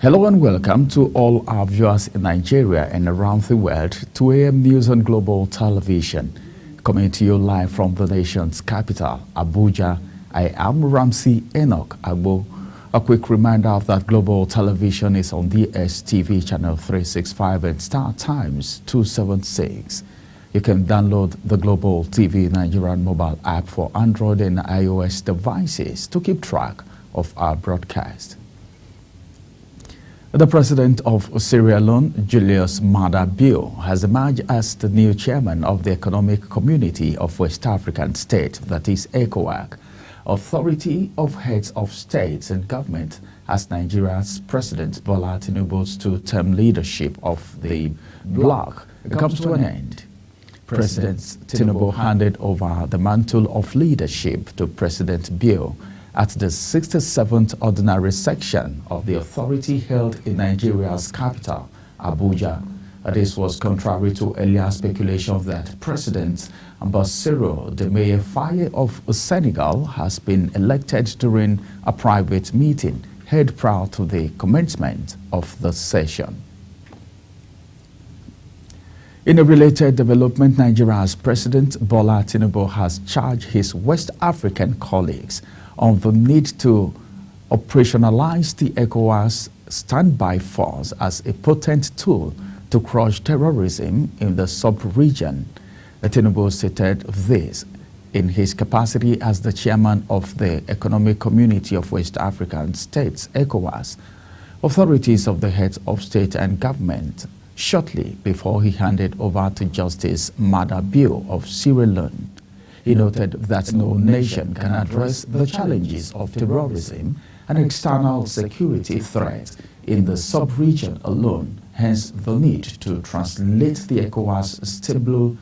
Hello and welcome to all our viewers in Nigeria and around the world to AM News on Global Television. Coming to you live from the nation's capital, Abuja, I am Ramsey Enoch Agbo. A quick reminder that Global Television is on DSTV channel 365 and Star Times 276. You can download the Global TV Nigerian mobile app for Android and iOS devices to keep track of our broadcast. The president of Sierra Leone, Julius Maada Bio, has emerged as the new chairman of the Economic Community of West African States, that is ECOWAC, authority of heads of states and government, as Nigeria's President Bola Tinubu's two-term leadership of the bloc comes to an end. President Tinubu handed over the mantle of leadership to President Bio at the 67th Ordinary Section of the authority held in Nigeria's capital, Abuja. This was contrary to earlier speculation that President Bassirou Diomaye Faye of Senegal has been elected during a private meeting held prior to the commencement of the session. In a related development, Nigeria's President Bola Tinubu has charged his West African colleagues on the need to operationalize the ECOWAS standby force as a potent tool to crush terrorism in the sub-region. Tinubu stated this in his capacity as the chairman of the Economic Community of West African States, ECOWAS, authorities of the heads of state and government, shortly before he handed over to Justice Maada Bio of Sierra Leone. He noted that no nation can address the challenges of terrorism and external security threats in the sub-region alone, hence the need to translate the ECOWAS stable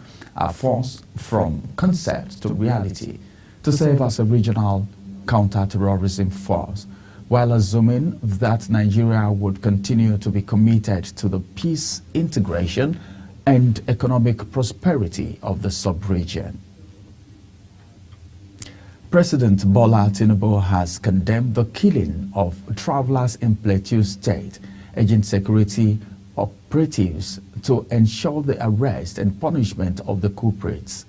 force from concept to reality to serve as a regional counter-terrorism force, while assuming that Nigeria would continue to be committed to the peace, integration, and economic prosperity of the sub-region. President Bola Tinubu has condemned the killing of travelers in Plateau State, urging security operatives to ensure the arrest and punishment of the culprits.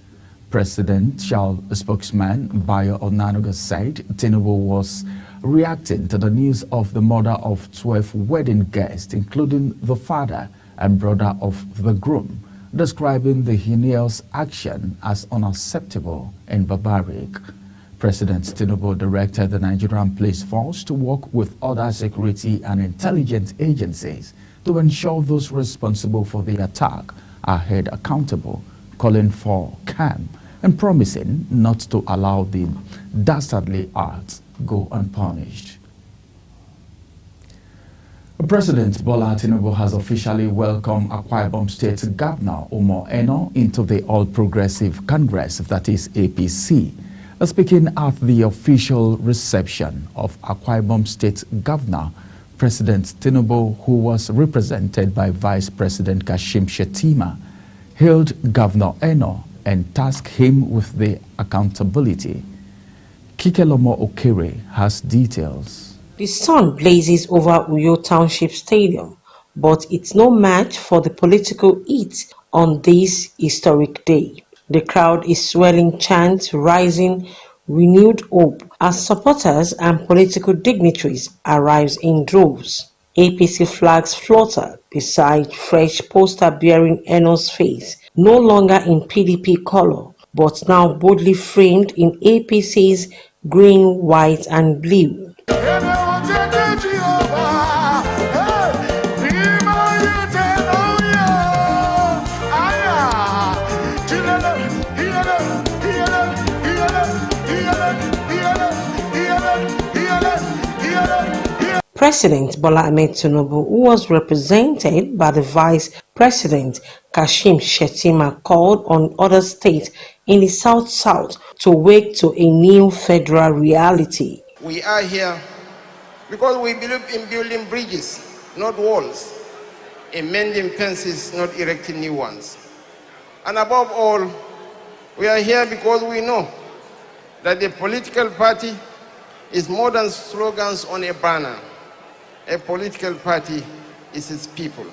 Presidential spokesman Bayo Onanuga said Tinubu was reacting to the news of the murder of 12 wedding guests, including the father and brother of the groom, describing the heinous action as unacceptable and barbaric. President Tinubu directed the Nigerian police force to work with other security and intelligence agencies to ensure those responsible for the attack are held accountable, calling for calm and promising not to allow the dastardly acts go unpunished. President Bola Tinubu has officially welcomed Akwa Ibom State Governor Umo Eno into the All Progressive Congress, that is APC. Speaking at the official reception of Akwa Ibom State Governor, President Tinubu, who was represented by Vice President Kashim Shettima, hailed Governor Eno and tasked him with the accountability. Kikelomo Okere has details. The sun blazes over Uyo Township Stadium, but it's no match for the political heat on this historic day. The crowd is swelling, chants rising, renewed hope as supporters and political dignitaries arrive in droves. APC flags flutter beside fresh poster bearing Eno's face, no longer in PDP color, but now boldly framed in APC's green, white and blue. President Bola Ahmed Tinubu, who was represented by the Vice President Kashim Shettima, called on other states in the South-South to wake to a new federal reality. We are here because we believe in building bridges, not walls, in mending fences, not erecting new ones. And above all, we are here because we know that the political party is more than slogans on a banner. A political party is its people.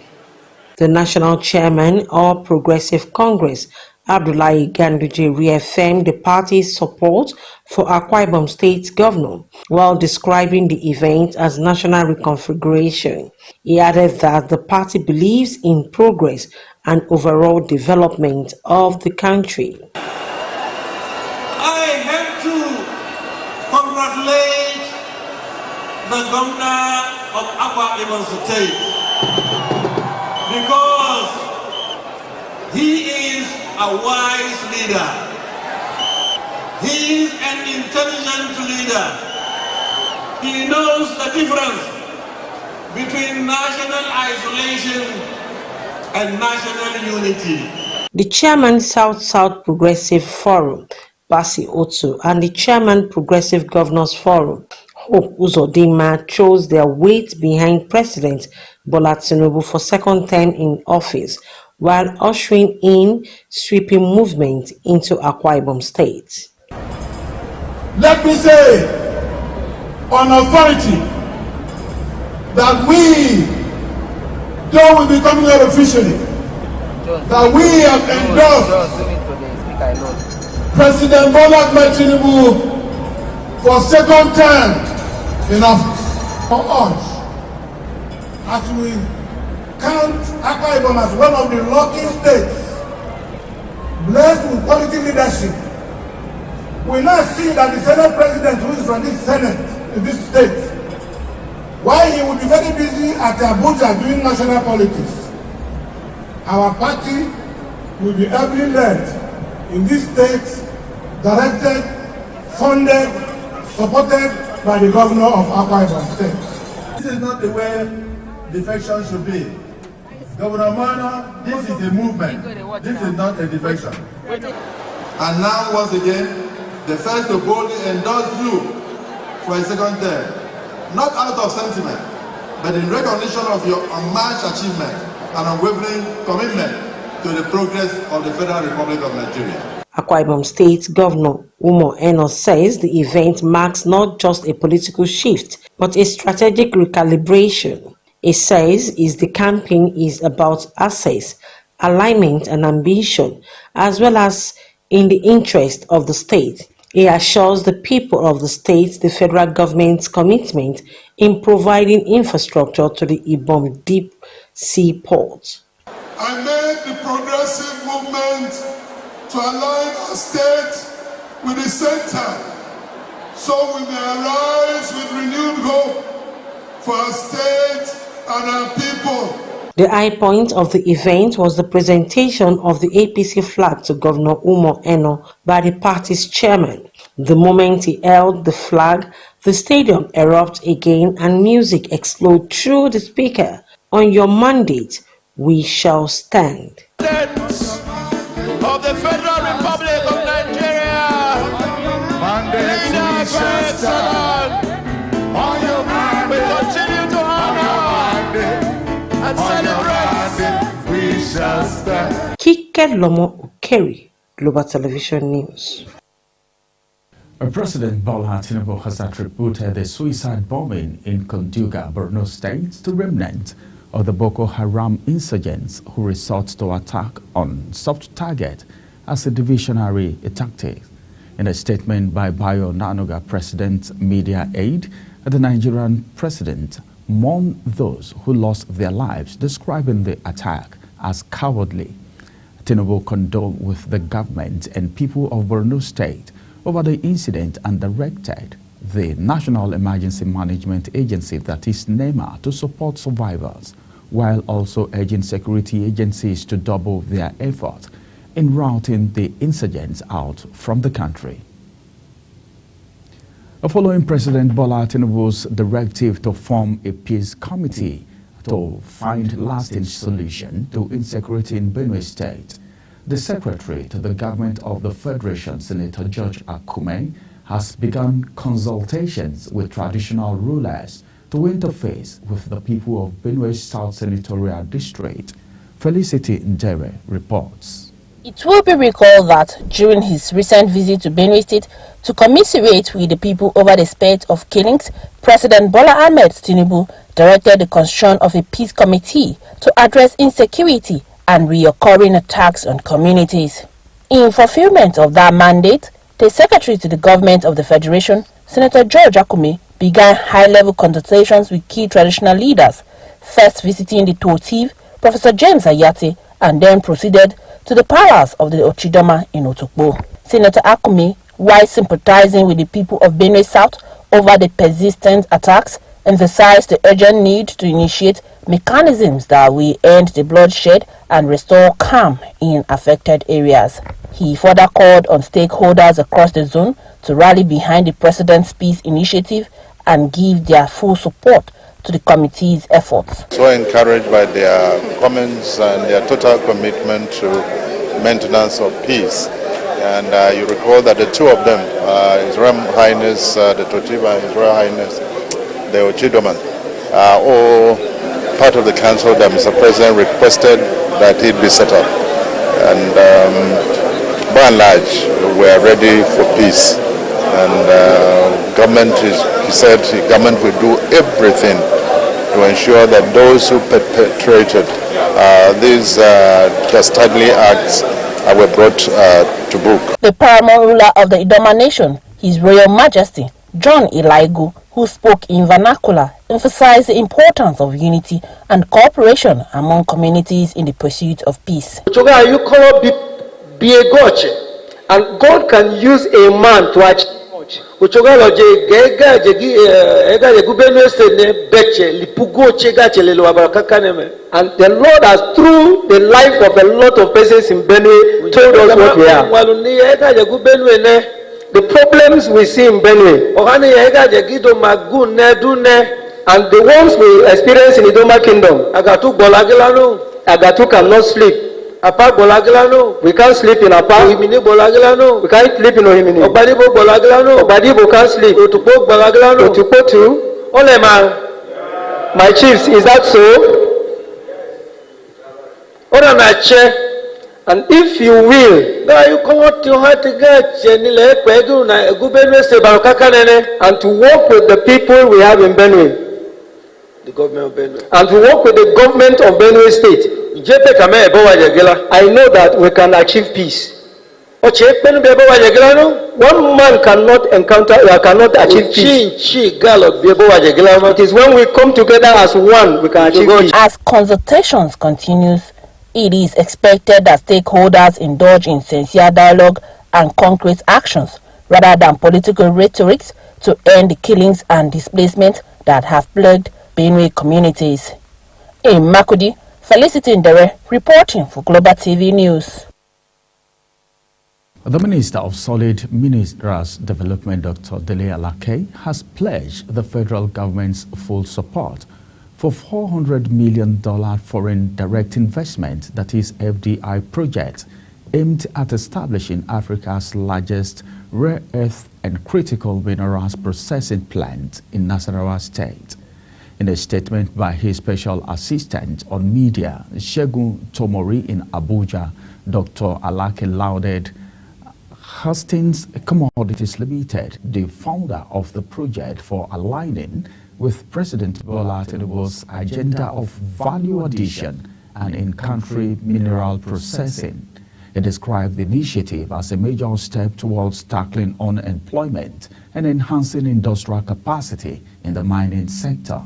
The national chairman of Progressive Congress, Abdullahi Ganduje, reaffirmed the party's support for Akwa Ibom State Governor while describing the event as national reconfiguration. He added that the party believes in progress and overall development of the country. I have to congratulate the governor of Akwa Ibom State because he is a wise leader. He is an intelligent leader. He knows the difference between national isolation and national unity. The chairman South-South Progressive Forum, Basi Otu, and the chairman Progressive Governors Forum, Hope Uzodinma, chose their weight behind President Bola Tinubu for second term in office, while ushering in sweeping movement into Akwa Ibom State. Let me say on authority that we, though we becoming here officially, that we have endorsed President Bola Tinubu for second term in office. For us, as we count Akwa Ibom as one of the lucky states blessed with quality leadership, we now see that the Senate President who is from this Senate in this state, while he will be very busy at Abuja doing national politics, our party will be heavily led in this state, directed, funded, supported by the governor of Akwa Ibom State. This is not the way defection should be. Governor Mana, this is a movement. This is not a defection. And now, once again, the first to boldly endorse you for a second term, not out of sentiment, but in recognition of your unmatched achievement and unwavering commitment to the progress of the Federal Republic of Nigeria. Akwa Ibom State Governor Umo Eno says the event marks not just a political shift, but a strategic recalibration. He says the campaign is about access, alignment and ambition, as well as in the interest of the state. He assures the people of the state the federal government's commitment in providing infrastructure to the Ibom Deep Sea Port. I made the progressive movement to align our state with the center, so we may arise with renewed hope for our state and our people. The high point of the event was the presentation of the APC flag to Governor Umo Eno by the party's chairman. The moment he held the flag, the stadium erupted again and music exploded through the speaker. On your mandate, we shall stand. Of the Federal Republic of Nigeria, leader by excellence, we continue to honor and celebrate. We shall stand. Kike Lomo Ukeri, Global Television News. President Bola Tinubu has attributed the suicide bombing in Konduga, Borno State, to remnants of the Boko Haram insurgents who resort to attack on soft target as a divisionary tactic. In a statement by Bayo Onanuga, President's media aide, the Nigerian president mourned those who lost their lives, describing the attack as cowardly. Tinubu condoled with the government and people of Borno State over the incident and directed the National Emergency Management Agency, that is NEMA, to support survivors, while also urging security agencies to double their effort in routing the insurgents out from the country. Following President Bola Tinubu's directive to form a peace committee to find lasting solution to insecurity in Benue State, the Secretary to the Government of the Federation, Senator George Akume, has begun consultations with traditional rulers to interface with the people of Benue South Senatorial District. Felicity Ndere reports. It will be recalled that during his recent visit to Benue State to commiserate with the people over the spate of killings, President Bola Ahmed Tinubu directed the constitution of a peace committee to address insecurity and reoccurring attacks on communities. In fulfillment of that mandate, the Secretary to the Government of the Federation, Senator George Akume, began high-level consultations with key traditional leaders, first visiting the Totiv, Professor James Ayate, and then proceeded to the palace of the Ochidoma in Otokpo. Senator Akume, while sympathizing with the people of Benue South over the persistent attacks, emphasized the urgent need to initiate mechanisms that will end the bloodshed and restore calm in affected areas. He further called on stakeholders across the zone to rally behind the President's Peace Initiative and give their full support to the committee's efforts. So encouraged by their comments and their total commitment to maintenance of peace. And you recall that the two of them, His Royal Highness the Totiba and His Royal Highness the Ochidoman, are all part of the council that Mr. President requested that it be set up. And by and large, we are ready for peace. And government he said the government will do everything to ensure that those who perpetrated these dastardly acts were brought to book. The paramount ruler of the Idoma Nation, His Royal Majesty John Ilaigu, who spoke in vernacular, emphasized the importance of unity and cooperation among communities in the pursuit of peace. And God can use a man to achieve much. And the Lord has, through the life of a lot of persons in Benue, told us what we are. The problems we see in Benue, and the ones we experience in the Idoma Kingdom, Agatu cannot sleep. We can't sleep in Apa. We can't sleep in Ohimini. Obadibo can't sleep. Otukpo too. My chiefs, is that so? And if you will, and to work with the people we have in Benue, the government of Benue, and to work with the government of Benue State, I know that we can achieve peace. One man cannot achieve peace. It is when we come together as one we can achieve peace. As consultations continues, it is expected that stakeholders indulge in sincere dialogue and concrete actions rather than political rhetorics to end the killings and displacement that have plagued Benue communities. In Makudi, Felicity Ndere reporting for Global TV News. The Minister of Solid Minerals Development, Dr. Dele Alake, has pledged the federal government's full support for $400 million foreign direct investment, that is FDI project, aimed at establishing Africa's largest rare earth and critical minerals processing plant in Nasarawa State. In a statement by his special assistant on media, Shegun Tomori in Abuja, Dr. Alake lauded Hastings Commodities Limited, the founder of the project, for aligning with President Bola Tinubu's agenda of value addition and in-country mineral processing. He described the initiative as a major step towards tackling unemployment and enhancing industrial capacity in the mining sector.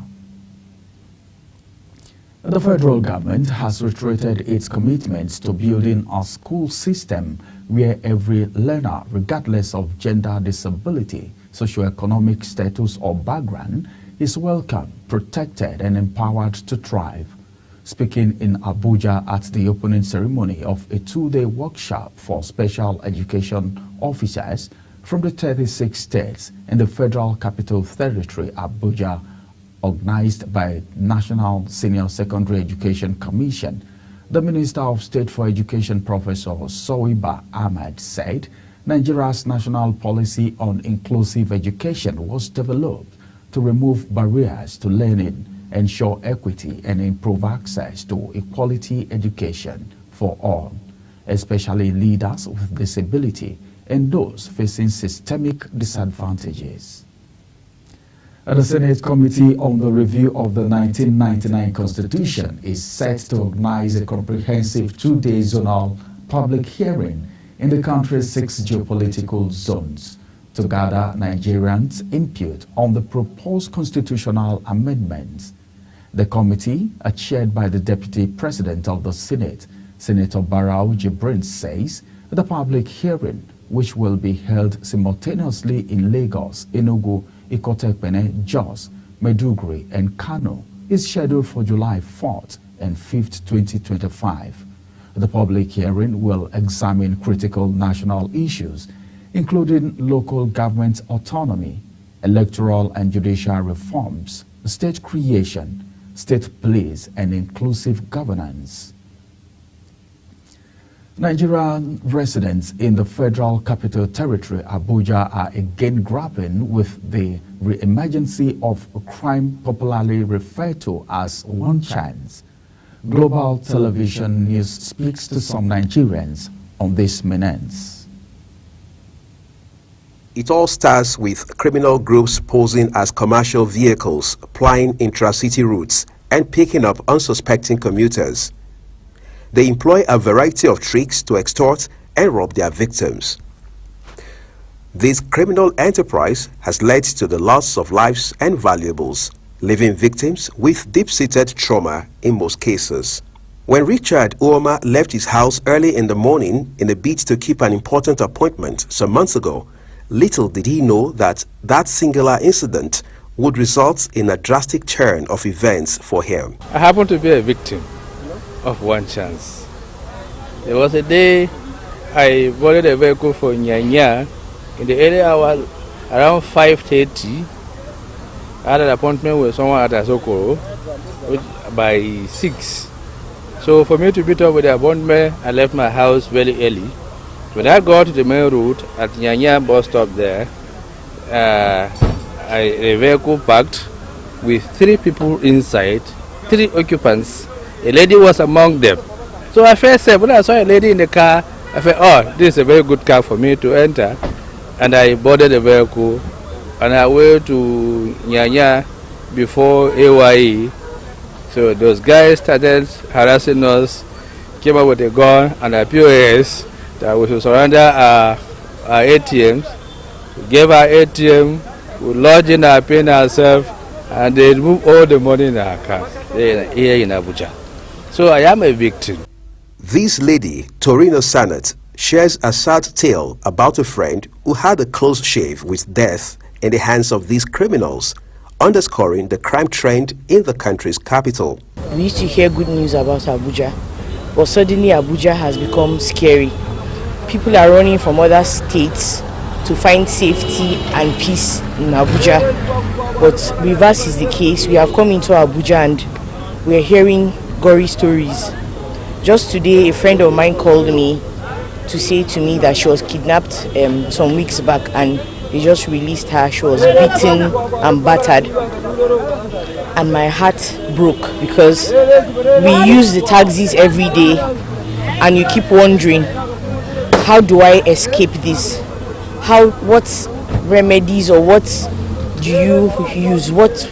The federal government has reiterated its commitments to building a school system where every learner, regardless of gender, disability, socioeconomic status or background, is welcome, protected and empowered to thrive. Speaking in Abuja at the opening ceremony of a two-day workshop for special education officers from the 36 states in the Federal Capital Territory, Abuja, organized by National Senior Secondary Education Commission, the Minister of State for Education, Professor Soiba Ahmed, said Nigeria's national policy on inclusive education was developed to remove barriers to learning, ensure equity, and improve access to equality education for all, especially leaders with disability and those facing systemic disadvantages. The Senate Committee on the Review of the 1999 Constitution is set to organize a comprehensive two-day zonal public hearing in the country's 6 geopolitical zones to gather Nigerians' input on the proposed constitutional amendments. The committee, chaired by the Deputy President of the Senate, Senator Barau Jibrin, says the public hearing, which will be held simultaneously in Lagos, Enugu, Ikotekpene, Jos, Maiduguri, and Kano, is scheduled for July 4th and 5th, 2025. The public hearing will examine critical national issues, including local government autonomy, electoral and judicial reforms, state creation, state police, and inclusive governance. Nigerian residents in the Federal Capital Territory, Abuja, are again grappling with the re-emergency of crime popularly referred to as one chance. Global Television News speaks to some Nigerians on this menace. It all starts with criminal groups posing as commercial vehicles, plying intra-city routes, and picking up unsuspecting commuters. They employ a variety of tricks to extort and rob their victims. This criminal enterprise has led to the loss of lives and valuables, leaving victims with deep-seated trauma in most cases. When Richard Uoma left his house early in the morning in a bid to keep an important appointment some months ago, little did he know that that singular incident would result in a drastic turn of events for him. I happen to be a victim of one chance. There was a day I boarded a vehicle for Nyanya in the early hours around 5:30. I had an appointment with someone at Asokoro by 6. So for me to meet up with the appointment, I left my house very early. When I got to the main road at Nyanya bus stop there, a vehicle parked with 3 people inside, 3 occupants. A lady was among them. So I first said, when I saw a lady in the car, I said, oh, this is a very good car for me to enter. And I boarded the vehicle and I went to Nyanya before AYE. So those guys started harassing us, came up with a gun and a POS that we should surrender our ATMs. We gave our ATM, we lodged in our pin ourselves, and they removed all the money in our car here in Abuja. So I am a victim. This lady, Torino Sanet, shares a sad tale about a friend who had a close shave with death in the hands of these criminals, underscoring the crime trend in the country's capital. We used to hear good news about Abuja, but suddenly Abuja has become scary. People are running from other states to find safety and peace in Abuja, but reverse is the case. We have come into Abuja and we are hearing gory stories. Just today, a friend of mine called me to say to me that she was kidnapped some weeks back and they just released her. She was beaten and battered, and my heart broke because we use the taxis every day and you keep wondering, how do I escape this? What remedies or what do you use? What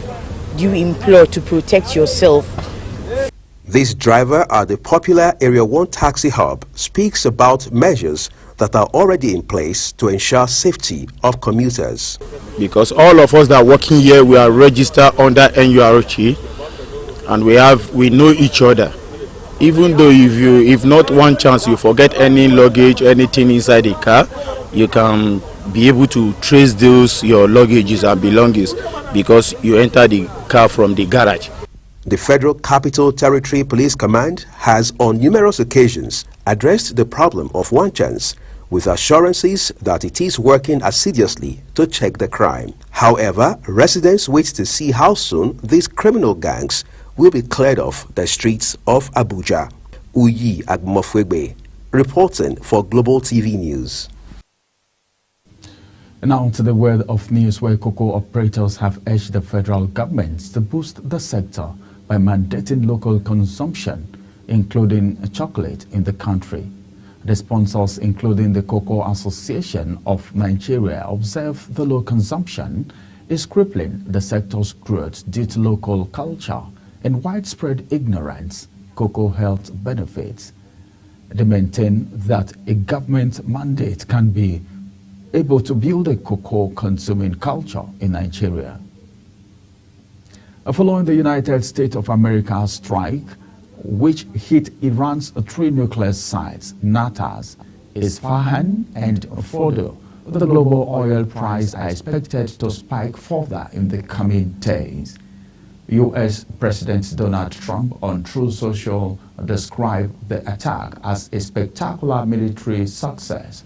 do you implore to protect yourself? This driver at the popular Area 1 taxi hub speaks about measures that are already in place to ensure safety of commuters. Because all of us that are working here, we are registered under NUROC and we know each other. Even though if not one chance you forget any luggage, anything inside the car, you can be able to trace your luggages and belongings because you enter the car from the garage. The Federal Capital Territory Police Command has on numerous occasions addressed the problem of one chance with assurances that it is working assiduously to check the crime. However, residents wait to see how soon these criminal gangs will be cleared off the streets of Abuja. Uyi Agmofwegbe, reporting for Global TV News. Now to the world of news, where cocoa operators have urged the federal government to boost the sector by mandating local consumption, including chocolate in the country. The sponsors, including the Cocoa Association of Nigeria, observe the low consumption is crippling the sector's growth due to local culture and widespread ignorance cocoa health benefits. They maintain that a government mandate can be able to build a cocoa consuming culture in Nigeria. Following the United States of America strike, which hit Iran's 3 nuclear sites, Natanz, Isfahan, and Fordo, the global oil price are expected to spike further in the coming days. U.S. President Donald Trump on Truth Social described the attack as a spectacular military success.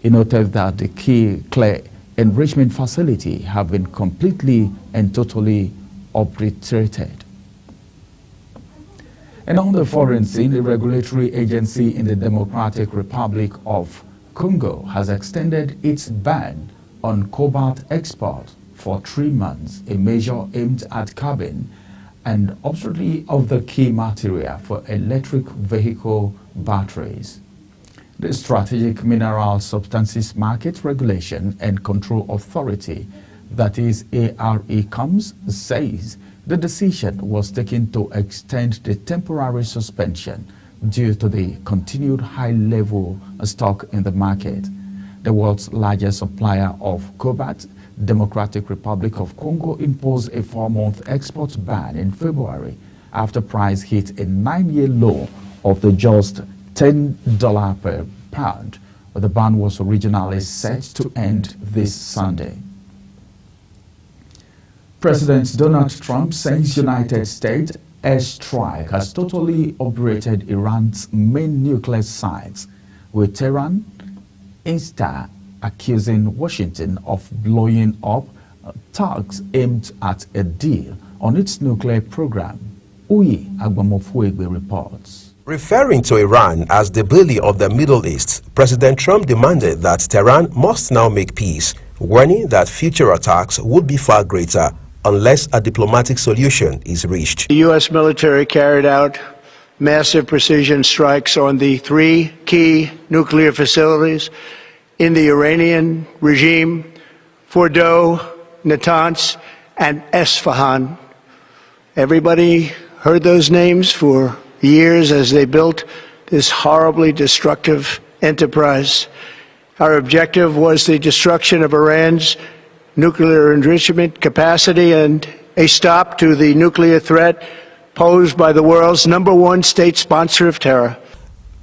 He noted that the key clay enrichment facility have been completely and totally obliterated. And on the foreign scene, the regulatory agency in the Democratic Republic of Congo has extended its ban on cobalt export for 3 months, a measure aimed at curbing and obsolescence of the key material for electric vehicle batteries. The Strategic Mineral Substances Market Regulation and Control Authority, that is ARECOMS, says the decision was taken to extend the temporary suspension due to the continued high-level stock in the market. The world's largest supplier of cobalt, Democratic Republic of Congo, imposed a 4-month export ban in February after price hit a 9-year low of just $10 per pound. The ban was originally set to end this Sunday. President Donald Trump says United States airstrike has totally obliterated Iran's main nuclear sites, with Tehran instead accusing Washington of blowing up talks aimed at a deal on its nuclear program. Uyi Agbamofuegbe reports. Referring to Iran as the bully of the Middle East, President Trump demanded that Tehran must now make peace, warning that future attacks would be far greater unless a diplomatic solution is reached. The U.S. military carried out massive precision strikes on the 3 key nuclear facilities in the Iranian regime: Fordo, Natanz, and Isfahan. Everybody heard those names for years as they built this horribly destructive enterprise. Our objective was the destruction of Iran's nuclear enrichment capacity and a stop to the nuclear threat posed by the world's #1 state sponsor of terror.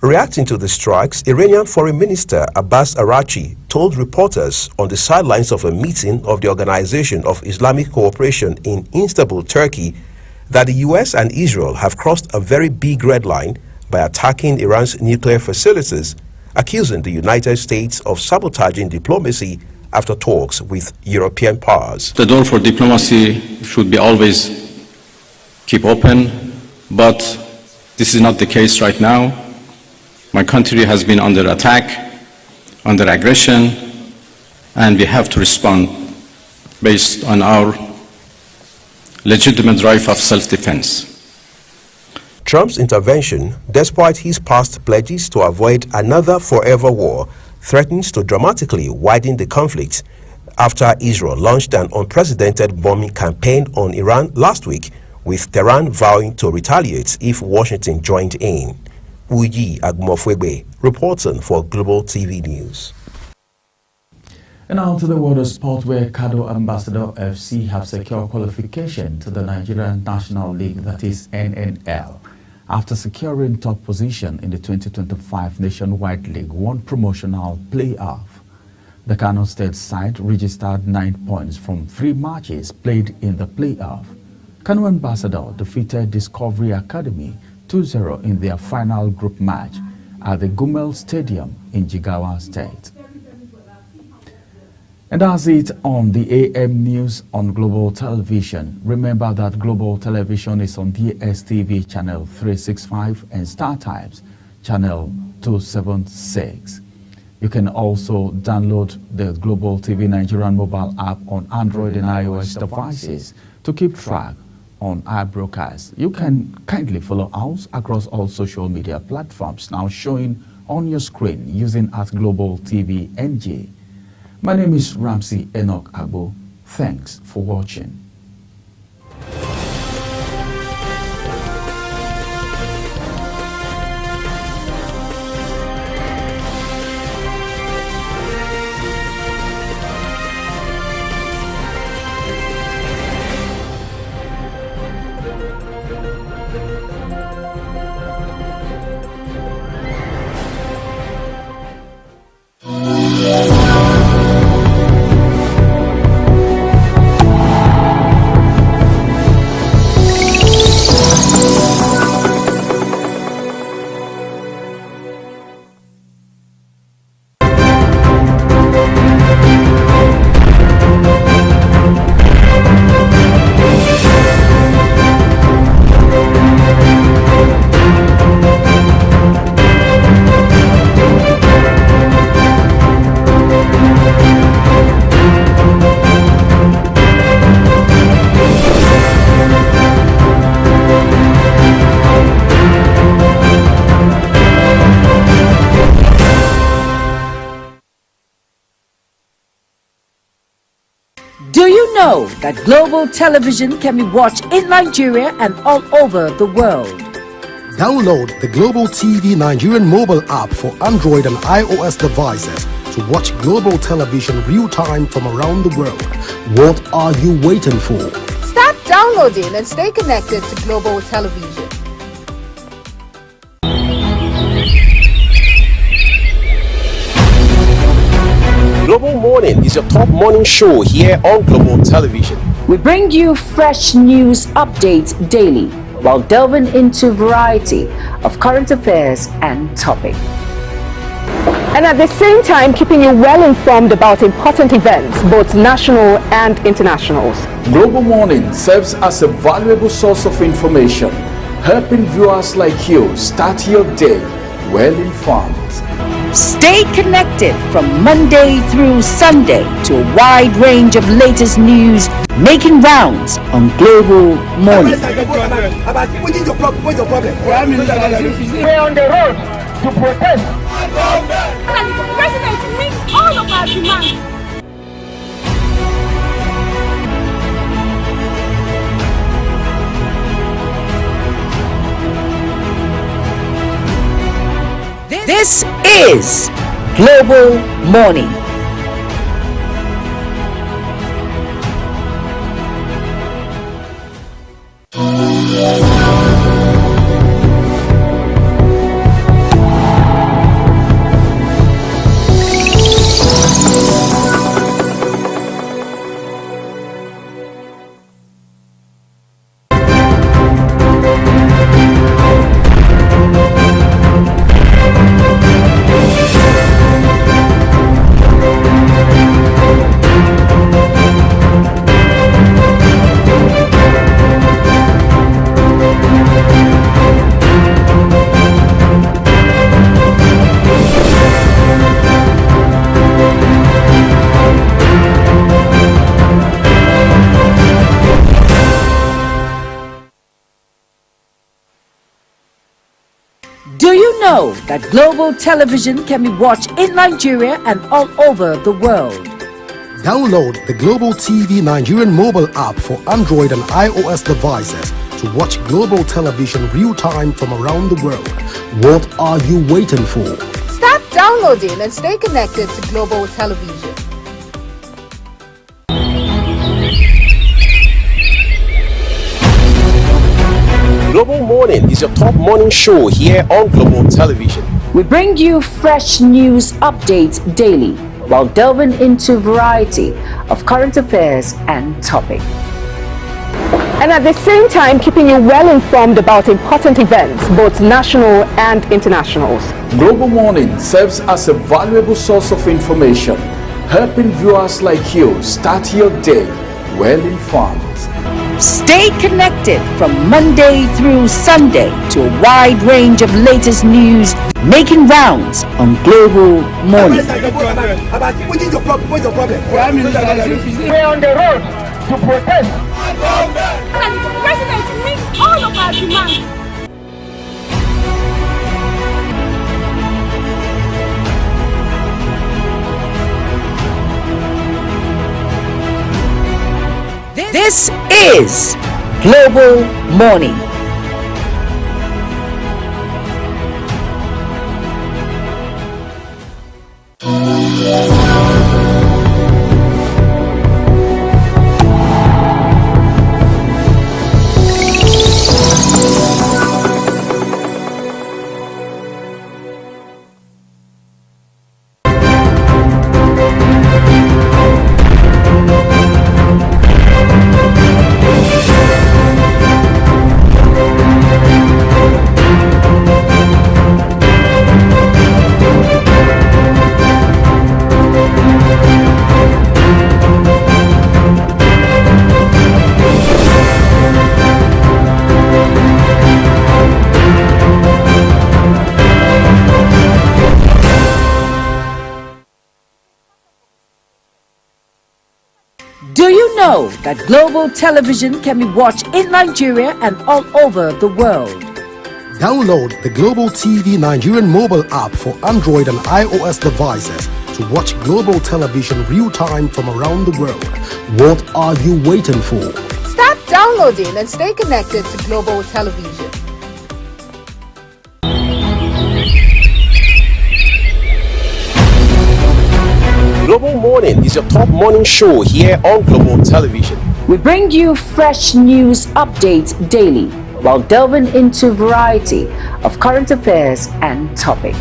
Reacting to the strikes, Iranian Foreign Minister Abbas Araghchi told reporters on the sidelines of a meeting of the Organization of Islamic Cooperation in Istanbul, Turkey, that the U.S. and Israel have crossed a very big red line by attacking Iran's nuclear facilities, accusing the United States of sabotaging diplomacy after talks with European powers. The door for diplomacy should be always keep open, but this is not the case right now. My country has been under attack, under aggression, and we have to respond based on our legitimate right of self-defense. Trump's intervention, despite his past pledges to avoid another forever war, threatens to dramatically widen the conflict after Israel launched an unprecedented bombing campaign on Iran last week, with Tehran vowing to retaliate if Washington joined in. Uyi Agbamofuegbe, reporting for Global TV News. And now to the world of sport, where Kado Ambassador FC have secured qualification to the Nigerian National League, that is NNL, after securing top position in the 2025 Nationwide League One promotional playoff. The Kano State side registered 9 points from 3 matches played in the playoff. Kano Ambassador defeated Discovery Academy 2-0 in their final group match at the Gumel Stadium in Jigawa State. And that's it on the AM News on Global Television. Remember that Global Television is on DSTV channel 365 and StarTimes channel 276. You can also download the Global TV Nigerian mobile app on Android and iOS devices to keep track on our broadcast. You can kindly follow us across all social media platforms now showing on your screen using @Global TV NG. My name is Ramsey Enoch Agbo. Thanks for watching. Do you know that global television can be watched in Nigeria and all over the world? Download the Global TV Nigerian mobile app for Android and iOS devices to watch global television real-time from around the world. What are you waiting for? Start downloading and stay connected to global television. Global Morning is your top morning show here on Global Television. We bring you fresh news updates daily while delving into a variety of current affairs and topics. And at the same time, keeping you well informed about important events, both national and internationals. Global Morning serves as a valuable source of information, helping viewers like you start your day well informed. Stay connected from Monday through Sunday to a wide range of latest news making rounds on Global Morning. We're on the road to protest. And the president meets all of our demands. This is Global Morning. Do you know that global television can be watched in Nigeria and all over the world? Download the Global TV Nigerian mobile app for Android and iOS devices to watch global television real-time from around the world. What are you waiting for? Start downloading and stay connected to global television. Global Morning is your top morning show here on Global Television. We bring you fresh news updates daily while delving into a variety of current affairs and topics. And at the same time, keeping you well informed about important events, both national and internationals. Global Morning serves as a valuable source of information, helping viewers like you start your day well informed. Stay connected from Monday through Sunday to a wide range of latest news making rounds on Global Morning. We're on the road to protest. And the president meets all of our demands. This is Global Morning. Do you know that global television can be watched in Nigeria and all over the world? Download the Global TV Nigerian mobile app for Android and iOS devices to watch global television real-time from around the world. What are you waiting for? Start downloading and stay connected to global television. Global Morning is your top morning show here on Global Television. We bring you fresh news updates daily while delving into a variety of current affairs and topics.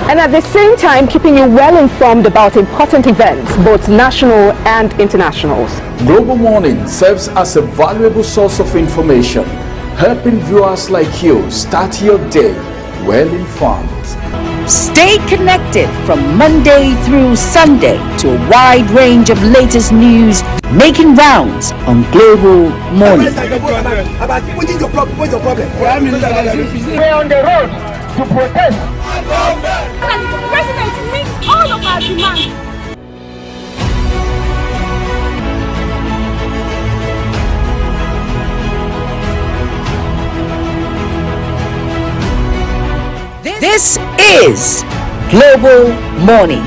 And at the same time, keeping you well informed about important events, both national and internationals. Global Morning serves as a valuable source of information, helping viewers like you start your day well informed. Stay connected from Monday through Sunday to a wide range of latest news making rounds on Global Morning. We're on the road to protest. The president meets all of our demands. This is Global Morning.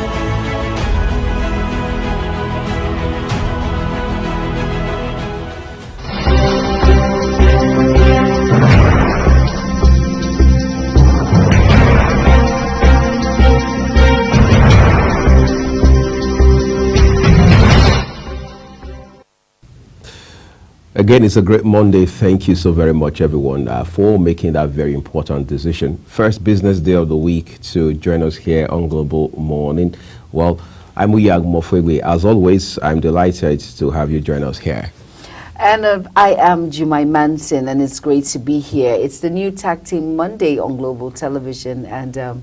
Again, it's a great Monday. Thank you so very much, everyone, for making that very important decision. First business day of the week to join us here on Global Morning. Well, I'm Uyag Mofwegwe. As always, I'm delighted to have you join us here. And I am Jumai Manson, and it's great to be here. It's the new Tag Team Monday on Global Television, and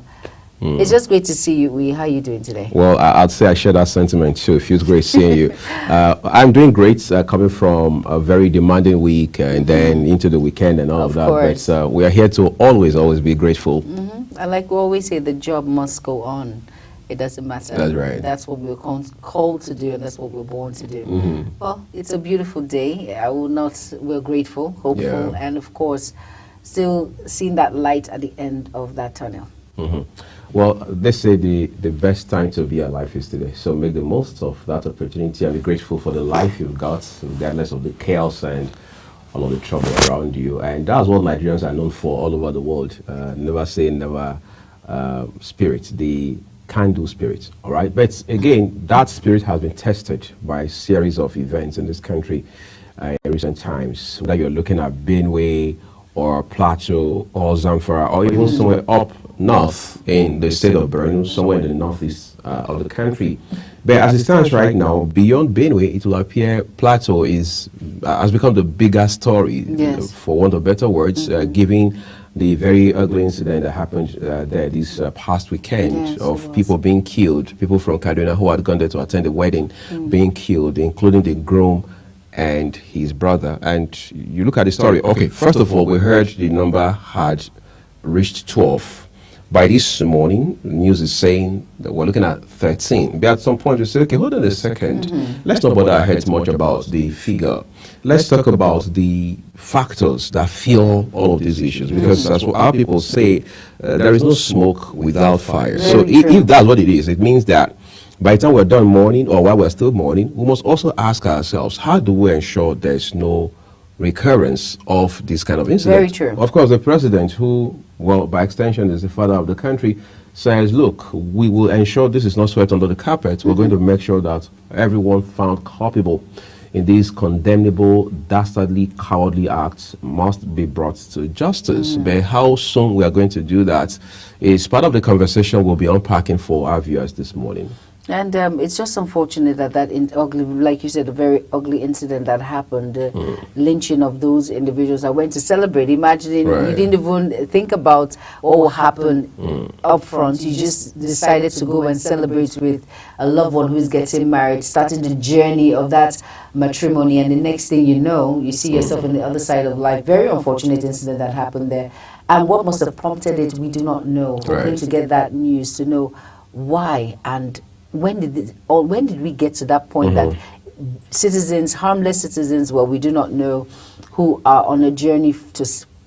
it's just great to see you, Uyi. How are you doing today? Well, I'd say I share that sentiment too. It feels great seeing you. I'm doing great, coming from a very demanding week and then into the weekend and all of that. Course. But we are here to always be grateful. And like we always say, the job must go on. It doesn't matter. That's right. That's what we're called to do, and that's what we're born to do. Well, it's a beautiful day. We're grateful, hopeful, and of course, still seeing that light at the end of that tunnel. Well, they say the best time to be alive is today. So make the most of that opportunity and be grateful for the life you've got, regardless of the chaos and all of the trouble around you. And that's what Nigerians are known for all over the world. Never say never spirit, the can-do spirit, all right? But again, that spirit has been tested by a series of events in this country in recent times. Whether you're looking at Benue or Plateau or Zamfara or even somewhere up north in the state of Borno, somewhere in the northeast of the country. But as it stands right now, beyond Benue, it will appear Plateau has become the bigger story, for want of better words, given the very ugly incident that happened there this past weekend of people being killed, people from Kaduna who had gone there to attend the wedding being killed, including the groom and his brother. And you look at the story, okay, first of all, we heard the number had reached 12. By this morning, the news is saying that we're looking at 13. But at some point, you say, okay, hold on a second. Let's not bother our heads much about the figure. Let's talk about the factors that fuel all of these issues. Because as our people say, there is no smoke without fire. So if that's what it is, it means that by the time we're done mourning, or while we're still mourning, we must also ask ourselves, how do we ensure there's no recurrence of this kind of incident? Very true. Of course, the president, who, well, by extension is the father of the country, says, look, we will ensure this is not swept under the carpet. We're going to make sure that everyone found culpable in these condemnable, dastardly, cowardly acts must be brought to justice. But how soon we are going to do that is part of the conversation we'll be unpacking for our viewers this morning. And it's just unfortunate that ugly, like you said, a very ugly incident that happened, lynching of those individuals that went to celebrate. Imagining you didn't even think about what will happen up front. You just decided to go and celebrate with a loved one who's getting married, starting the journey of that matrimony, and the next thing you know, you see yourself on the other side of life. Very unfortunate incident that happened there. And what must have prompted it, we do not know. Hoping to get that news to know why and when did we get to that point that citizens, harmless citizens, well, we do not know, who are on a journey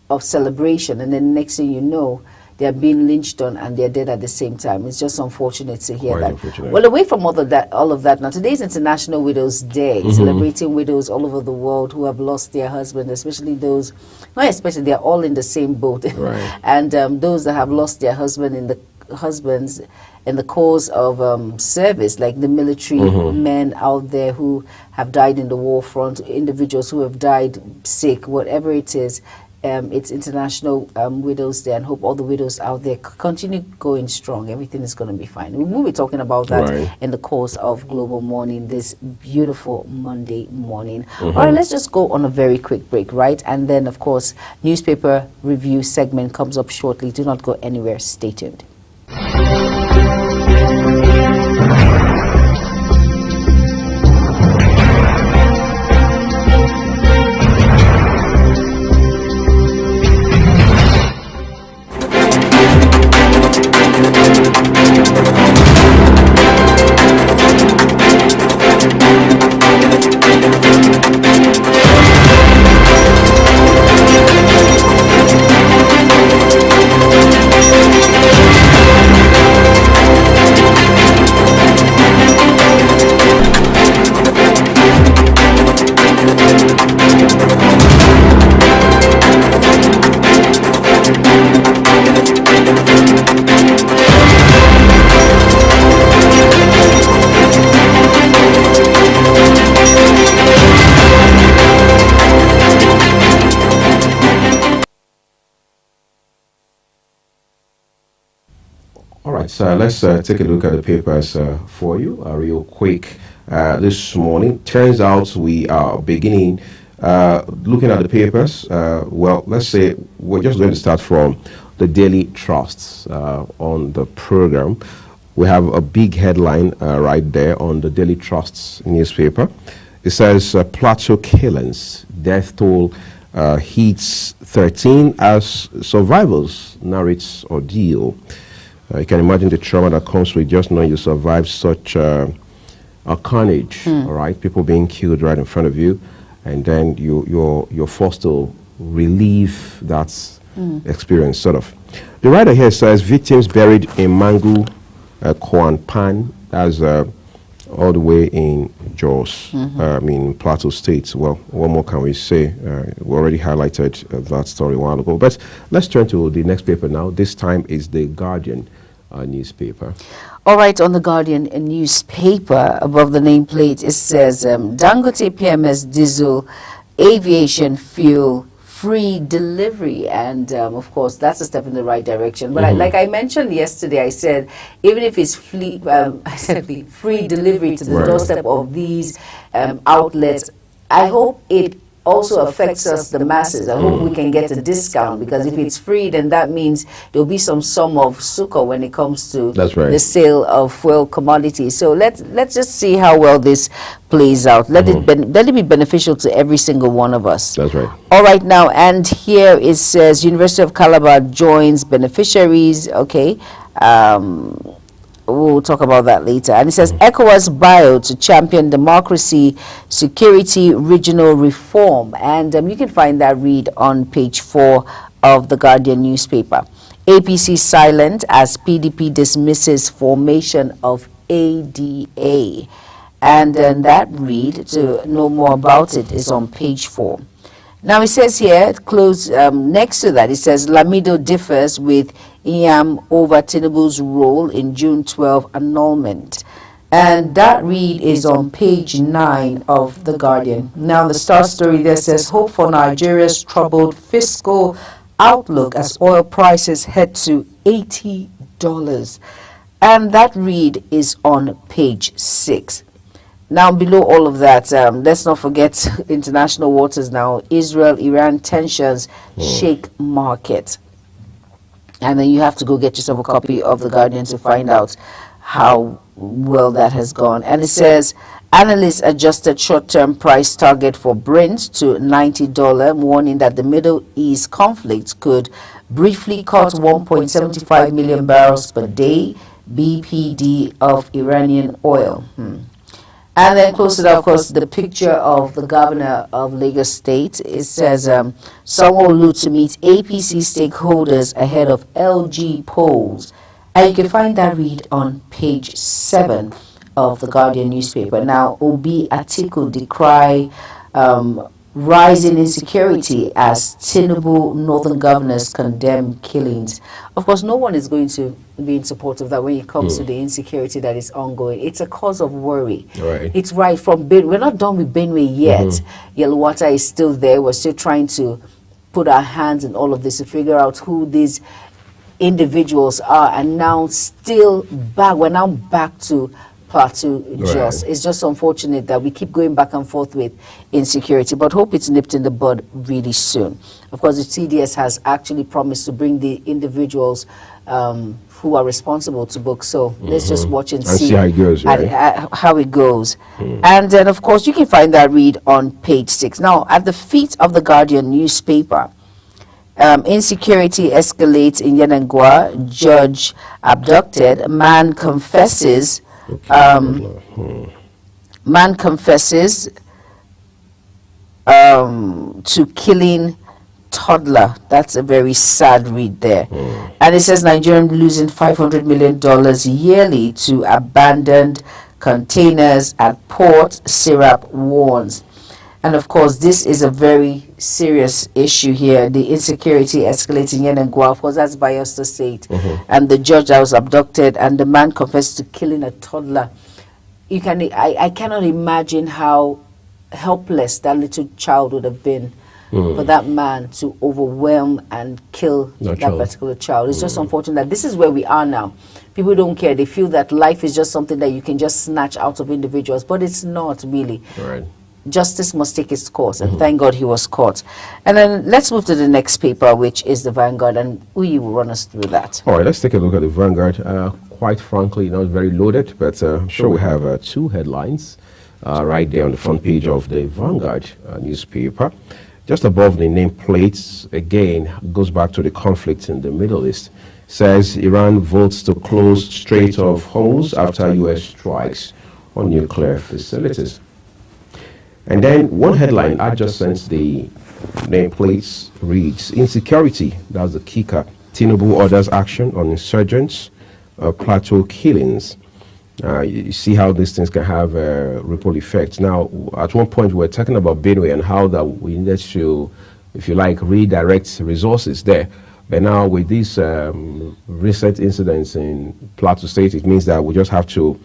of celebration, and then next thing you know, they are being lynched on and they're dead at the same time. It's just unfortunate to hear that. Well, away from all of that, now today is International Widows Day, celebrating widows all over the world who have lost their husband, especially those, not especially, they're all in the same boat, and those that have lost their husbands in the cause of service, like the military men out there who have died in the war front, individuals who have died sick, whatever it is. It's International Widows Day, and hope all the widows out there continue going strong. Everything is going to be fine. We will be talking about that in the course of Global Morning this beautiful Monday morning. All right, let's just go on a very quick break, right? And then, of course, newspaper review segment comes up shortly. Do not go anywhere. Stay tuned. So let's take a look at the papers for you real quick this morning. Turns out we are beginning looking at the papers. Well, let's say we're just going to start from the Daily Trusts on the program. We have a big headline right there on the Daily Trusts newspaper. It says Plateau killings, death toll hits 13 as survivors narrates ordeal. You can imagine the trauma that comes with just knowing you survived such a carnage, all right? People being killed right in front of you, and then you're forced to relieve that experience, sort of. The writer here says victims buried in Mangu, Koan Pan, that's all the way in Jos, Plateau State. Well, what more can we say? We already highlighted that story a while ago. But let's turn to the next paper now. This time is the Guardian newspaper. All right, on the Guardian newspaper, above the nameplate, it says Dangote PMS diesel aviation fuel free delivery, and of course that's a step in the right direction. But like I mentioned yesterday, I said even if it's free delivery to the doorstep of these outlets, I hope it also affects us, the masses. I hope we can get a discount, because if it's free, then that means there'll be some sum of sukkah when it comes to the sale of fuel commodities. So let's just see how well this plays out. Let it be beneficial to every single one of us. That's right. All right, now, and here it says University of Calabar joins beneficiaries. Okay. We'll talk about that later. And it says ECOWAS bio to champion democracy, security, regional reform. And you can find that read on page 4 of the Guardian newspaper. APC silent as PDP dismisses formation of ADA. And then that read, to know more about it, is on page 4. Now it says here, close next to that, it says Lamido differs with Iam over Tinubu's role in June 12 annulment. And that read is on page 9 of The Guardian. Now the star story there says, hope for Nigeria's troubled fiscal outlook as oil prices head to $80. And that read is on page 6. Now, below all of that, let's not forget international waters now. Israel-Iran tensions shake market. And then you have to go get yourself a copy of The Guardian to find out how well that has gone. And it says, analysts adjusted short-term price target for Brent to $90, warning that the Middle East conflict could briefly cut 1.75 million barrels per day, BPD of Iranian oil. And then close to that, of course, the picture of the governor of Lagos State. It says, Sanwo-Olu to meet APC stakeholders ahead of LG polls. And you can find that read on page 7 of the Guardian newspaper. Now, Obi Atiku decry rising insecurity as Tinubu northern governors condemn killings. Of course, no one is going to be in support of that when it comes to the insecurity that is ongoing. It's a cause of worry. Right. It's right from Benue. We're not done with Benue yet. Yelwata is still there. We're still trying to put our hands in all of this to figure out who these individuals are. And now still back, we're now back to Plateau Jos. It's just unfortunate that we keep going back and forth with insecurity, but hope it's nipped in the bud really soon. Of course, the CDS has actually promised to bring the individuals who are responsible to book. So let's just watch and see how it goes. Right? How it goes. And then, of course, you can find that read on page 6. Now, at the feet of the Guardian newspaper, insecurity escalates in Yenangwa. Judge abducted. Man confesses. Man confesses to killing toddler. That's a very sad read there. And it says Nigerian losing $500 million yearly to abandoned containers at port, Syrup warns. And of course, this is a very serious issue here. The insecurity escalating in Yenangwa. Of course, that's Bayelsa State. And the judge that was abducted, and the man confessed to killing a toddler. You can, I cannot imagine how helpless that little child would have been for that man to overwhelm and kill that particular child. It's just unfortunate that this is where we are now. People don't care. They feel that life is just something that you can just snatch out of individuals, but it's not really. Right. Justice must take its course, and thank God he was caught. And then let's move to the next paper, which is the Vanguard, and Uyi will run us through that. All right, let's take a look at the Vanguard. Quite frankly, not very loaded, but I'm sure we have 2 headlines right there on the front page of the Vanguard newspaper. Just above the nameplates, again, goes back to the conflict in the Middle East. Says Iran votes to close Strait of Hormuz after U.S. strikes on nuclear facilities. And then one headline adjacent the nameplates reads, insecurity, that's the kicker. Tinubu orders action on insurgents, plateau killings. You see how these things can have ripple effects. Now, at one point we were talking about Benue and how that we needed to, if you like, redirect resources there. But now with these recent incidents in Plateau State, it means that we just have to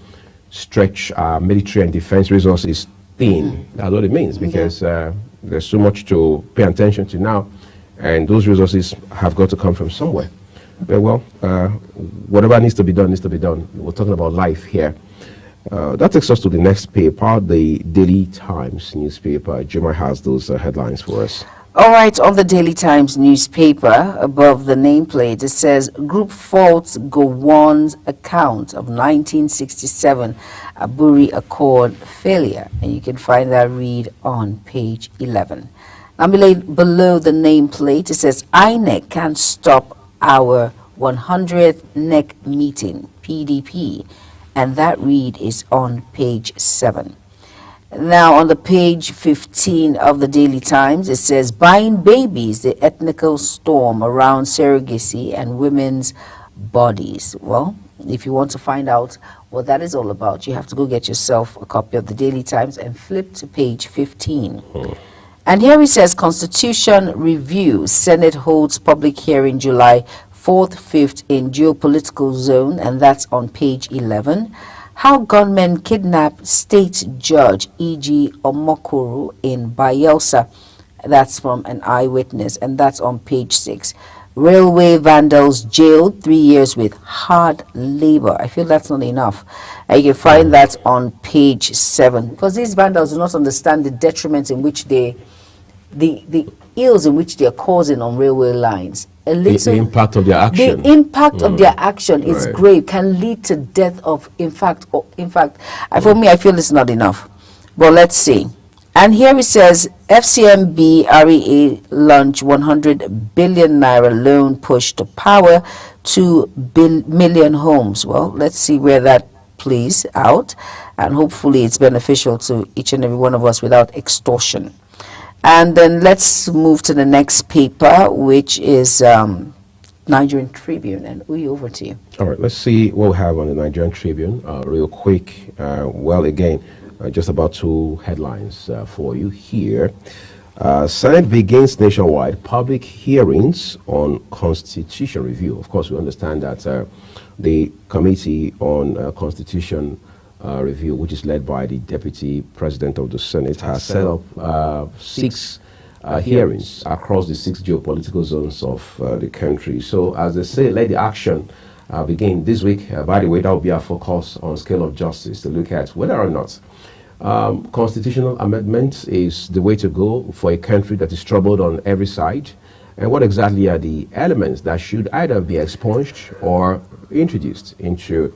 stretch our military and defense resources thin. That's what it means, because there's so much to pay attention to now, and those resources have got to come from somewhere. But well, whatever needs to be done needs to be done. We're talking about life here. That takes us to the next paper, the Daily Times newspaper. Juma has those headlines for us. All right, on the Daily Times newspaper, above the nameplate, it says, Group faults Gowon's account of 1967 Aburi Accord failure. And you can find that read on page 11. Now, below the nameplate, it says, INEC can't stop our 100th NEC meeting, PDP. And that read is on page 7. Now, on the page 15 of the Daily Times, it says, buying babies, the ethnical storm around surrogacy and women's bodies. Well, If you want to find out what that is all about, you have to go get yourself a copy of the Daily Times and flip to page 15. And here it says, Constitution Review, Senate holds public hearing July 4th, 5th in geopolitical zone, and that's on page 11. How gunmen kidnap state judge E.G. Omokoro in Bayelsa. That's from an eyewitness, and that's on page 6. Railway vandals jailed 3 years with hard labor. I feel that's not enough. And you can find that on page 7. Because these vandals do not understand the detriment in which the ills in which they are causing on railway lines. The impact of their action. The impact of their action is grave, can lead to death of, in fact, for me, I feel it's not enough. But let's see. And here it says, FCMB REA launch 100 billion naira loan push to power 2 million homes. Well, let's see where that plays out. And hopefully it's beneficial to each and every one of us without extortion. And then let's move to the next paper, which is Nigerian Tribune. And Uyi, over to you. All right, let's see what we have on the Nigerian Tribune real quick. Well, again, just about 2 headlines for you here. Senate begins nationwide public hearings on constitution review. Of course, we understand that the Committee on Constitution Review, which is led by the Deputy President of the Senate, has set up 6 hearings across the 6 geopolitical zones of the country. So, as they say, let the action begin this week. By the way, that will be our focus on scale of justice, to look at whether or not constitutional amendment is the way to go for a country that is troubled on every side, and what exactly are the elements that should either be expunged or introduced into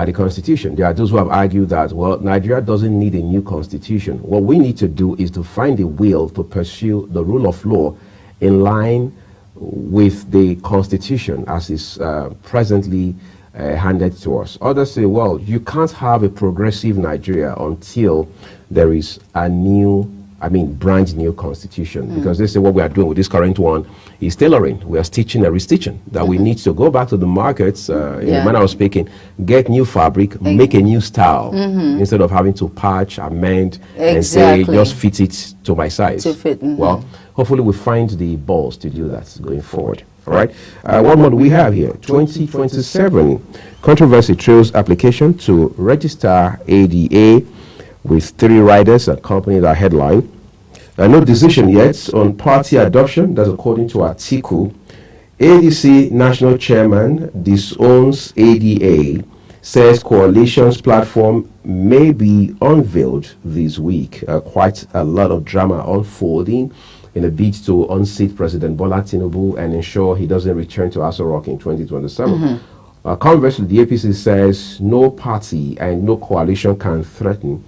the constitution. There are those who have argued that, well, Nigeria doesn't need a new constitution. What we need to do is to find a will to pursue the rule of law in line with the constitution as is presently handed to us. Others say, well, you can't have a progressive Nigeria until there is a brand new constitution. Because they say what we are doing with this current one is tailoring. We are stitching and restitching. That we need to go back to the markets, in the manner of speaking, get new fabric, make a new style, instead of having to patch, amend, and say, just fit it to my size. To fit, Well, hopefully we find the balls to do that going forward. All right. What more do we have here? 2027 controversy trails application to register ADA with 3 riders accompany that headline. No decision yet on party adoption. That's according to Atiku. ADC national chairman disowns ADA, says coalition's platform may be unveiled this week. Quite a lot of drama unfolding in a bid to unseat President Bola Tinubu and ensure he doesn't return to Aso Rock in 2027. Conversely, the APC says no party and no coalition can threaten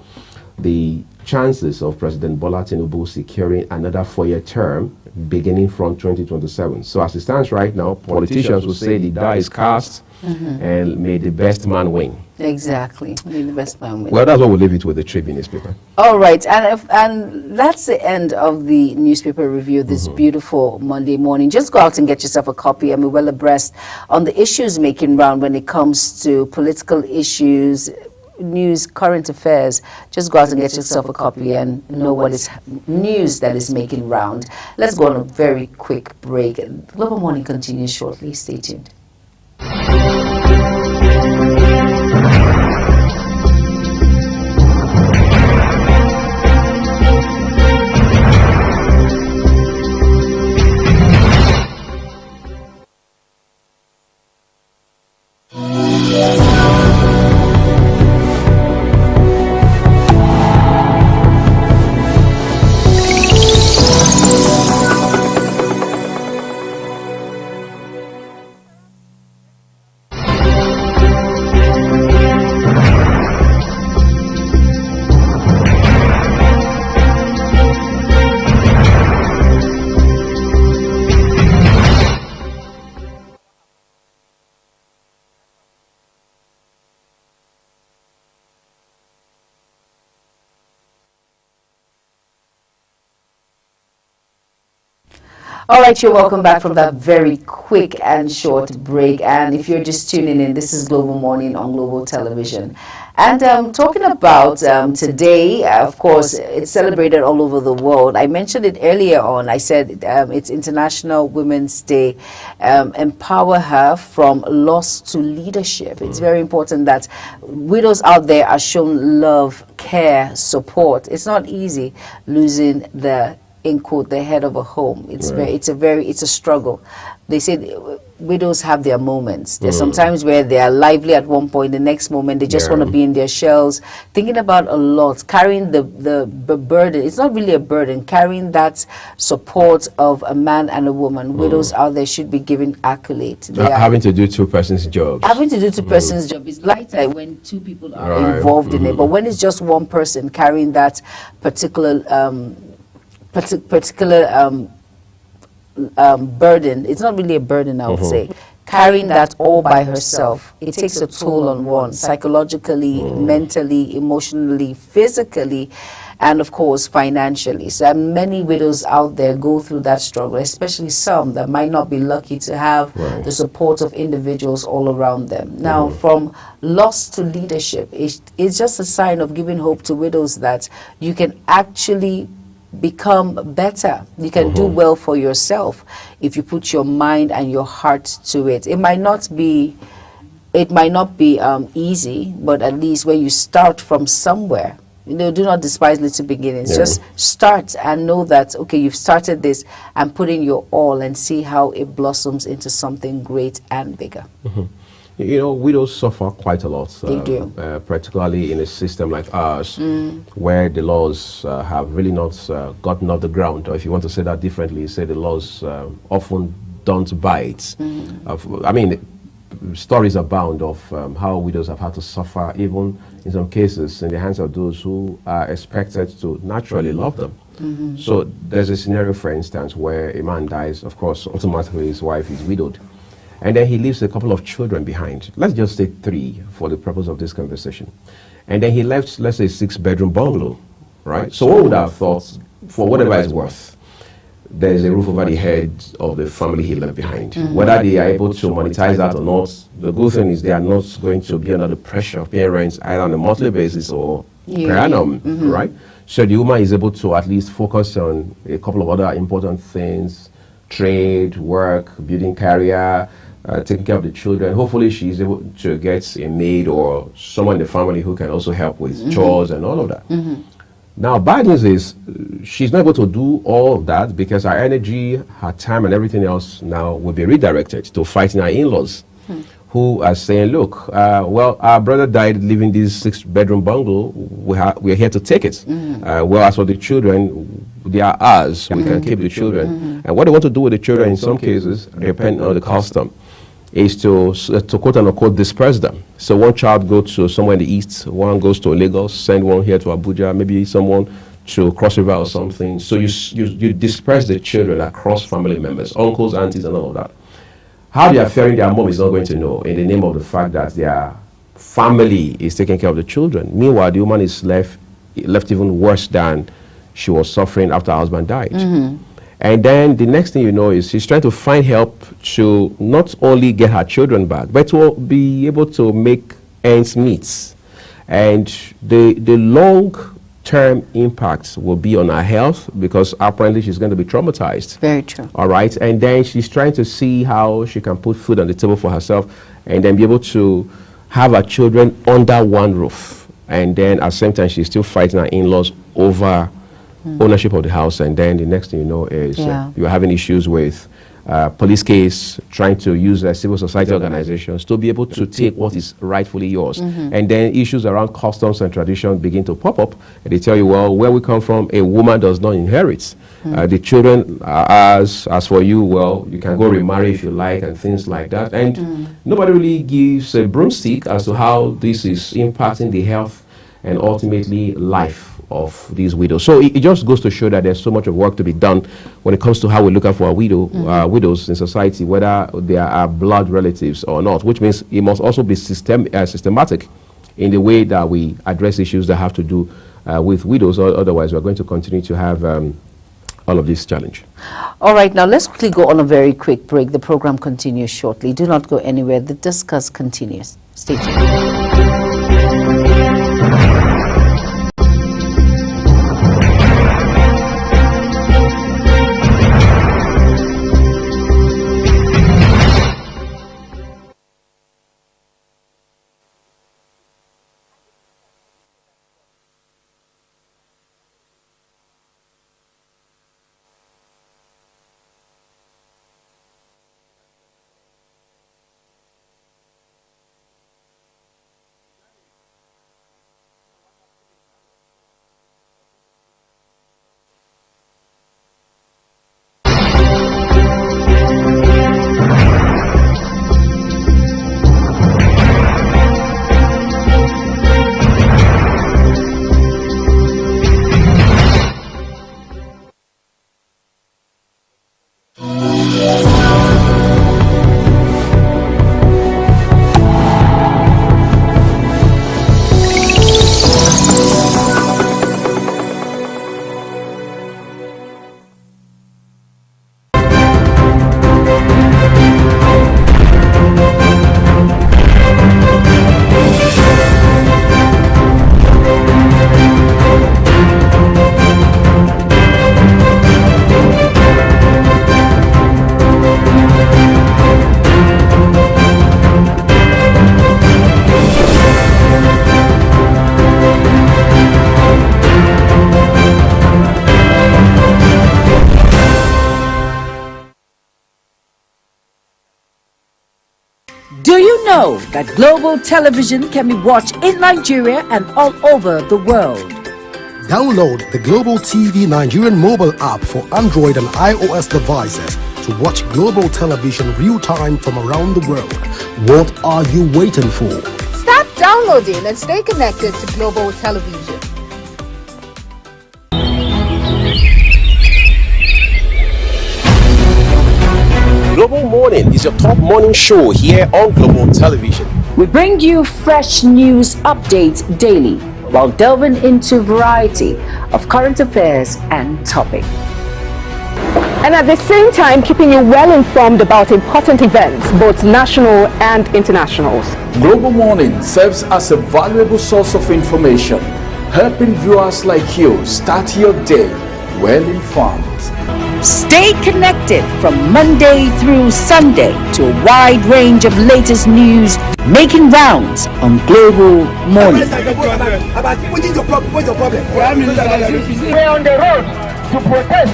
the chances of President Bola Tinubu securing another 4-year term beginning from 2027. So as it stands right now, politicians will say the die is cast and may the best man win. Exactly. May the best man win. Well, that's what we'll leave it with the Tribune newspaper. All right. And that's the end of the newspaper review this beautiful Monday morning. Just go out and get yourself a copy and be well abreast on the issues making round when it comes to political issues, news, current affairs. Just go out and get yourself a copy and know what is news that is making round. Let's go on a very quick break. Global Morning continues shortly. Stay tuned. All right, you're welcome back from that very quick and short break. And if you're just tuning in, this is Global Morning on Global Television. And talking about today, of course, it's celebrated all over the world. I mentioned it earlier on. I said it's International Women's Day. Empower her from loss to leadership. It's very important that widows out there are shown love, care, support. It's not easy losing the, in quote, the head of a home. It's it's a struggle. They say widows have their moments. There's sometimes where they are lively at one point, the next moment they just want to be in their shells, thinking about a lot, carrying the burden. It's not really a burden, carrying that support of a man and a woman. Widows out there should be given accolades. Having to do two persons' jobs. Having to do two persons' job is lighter when two people are involved in it, but when it's just one person carrying that particular burden, it's not really a burden, I would say. Carrying that all by herself, it takes a toll on one, psychologically, mentally, emotionally, physically, and of course financially. So many widows out there go through that struggle, especially some that might not be lucky to have the support of individuals all around them. Now, from loss to leadership, it's just a sign of giving hope to widows that you can actually become better. You can do well for yourself if you put your mind and your heart to it. It might not be easy, but at least when you start from somewhere, you know, do not despise little beginnings. Just start and know that, okay, you've started this, and put in your all and see how it blossoms into something great and bigger. You know, widows suffer quite a lot. They do. Particularly in a system like ours, where the laws have really not gotten off the ground. Or if you want to say that differently, say the laws often don't bite. I mean, stories abound of how widows have had to suffer, even in some cases, in the hands of those who are expected to naturally love them. So there's a scenario, for instance, where a man dies. Of course, automatically his wife is widowed. And then he leaves a couple of children behind. Let's just say 3 for the purpose of this conversation. And then he left, let's say, a 6-bedroom bungalow, right? So one would have thought, for whatever it's worth, there's a roof over the head of the family he left behind. Whether they are able to monetize that or not, the good thing is they are not going to be under the pressure of paying rent either on a monthly basis or per annum, right? So the woman is able to at least focus on a couple of other important things: trade, work, building career, taking care of the children. Hopefully she's able to get a maid or someone in the family who can also help with chores and all of that. Now, bad news is she's not able to do all of that because her energy, her time and everything else now will be redirected to fighting her in-laws who are saying, look, well, our brother died leaving this 6-bedroom bungalow. We're here to take it. Well, as for the children, they are ours. We can keep the children. And what they want to do with the children in some cases, depending on the custom, is to quote unquote disperse them. So one child goes to somewhere in the east, one goes to Lagos, send one here to Abuja, maybe someone to Cross River or something. So you disperse the children across family members, uncles, aunties, and all of that. How they are faring, their mom is not going to know, in the name of the fact that their family is taking care of the children. Meanwhile, the woman is left even worse than she was suffering after her husband died. And then the next thing you know is she's trying to find help to not only get her children back, but to be able to make ends meet. And the long-term impact will be on her health because apparently she's going to be traumatized. Very true. All right. And then she's trying to see how she can put food on the table for herself and then be able to have her children under one roof. And then at the same time, she's still fighting her in-laws over ownership of the house, and then the next thing you know is you're having issues with police case, trying to use civil society organizations to be able to take what is rightfully yours. And then issues around customs and tradition begin to pop up, and they tell you, well, where we come from, a woman does not inherit. The children are as for you, well, you can go remarry if you like, and things like that. And nobody really gives a broomstick as to how this is impacting the health and ultimately life of these widows. So it just goes to show that there's so much of work to be done when it comes to how we look out for our widows in society, whether they are blood relatives or not, which means it must also be systematic in the way that we address issues that have to do with widows. Otherwise, we're going to continue to have all of this challenge. All right, now let's quickly go on a very quick break. The program continues shortly. Do not go anywhere. The discuss continues. Stay tuned. Do you know that global television can be watched in Nigeria and all over the world? Download the Global TV Nigerian mobile app for Android and iOS devices to watch global television real-time from around the world. What are you waiting for? Start downloading and stay connected to global television. Global Morning is your top morning show here on Global Television. We bring you fresh news updates daily while delving into a variety of current affairs and topics. And at the same time, keeping you well informed about important events, both national and internationals. Global Morning serves as a valuable source of information, helping viewers like you start your day well informed. Stay connected from Monday through Sunday to a wide range of latest news making rounds on Global Morning. What's your problem? We're on the road to protest.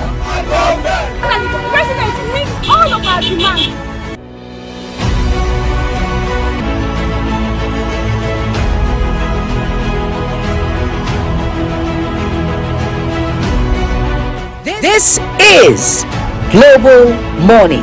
And the president meets all of our demands. This is Global Morning.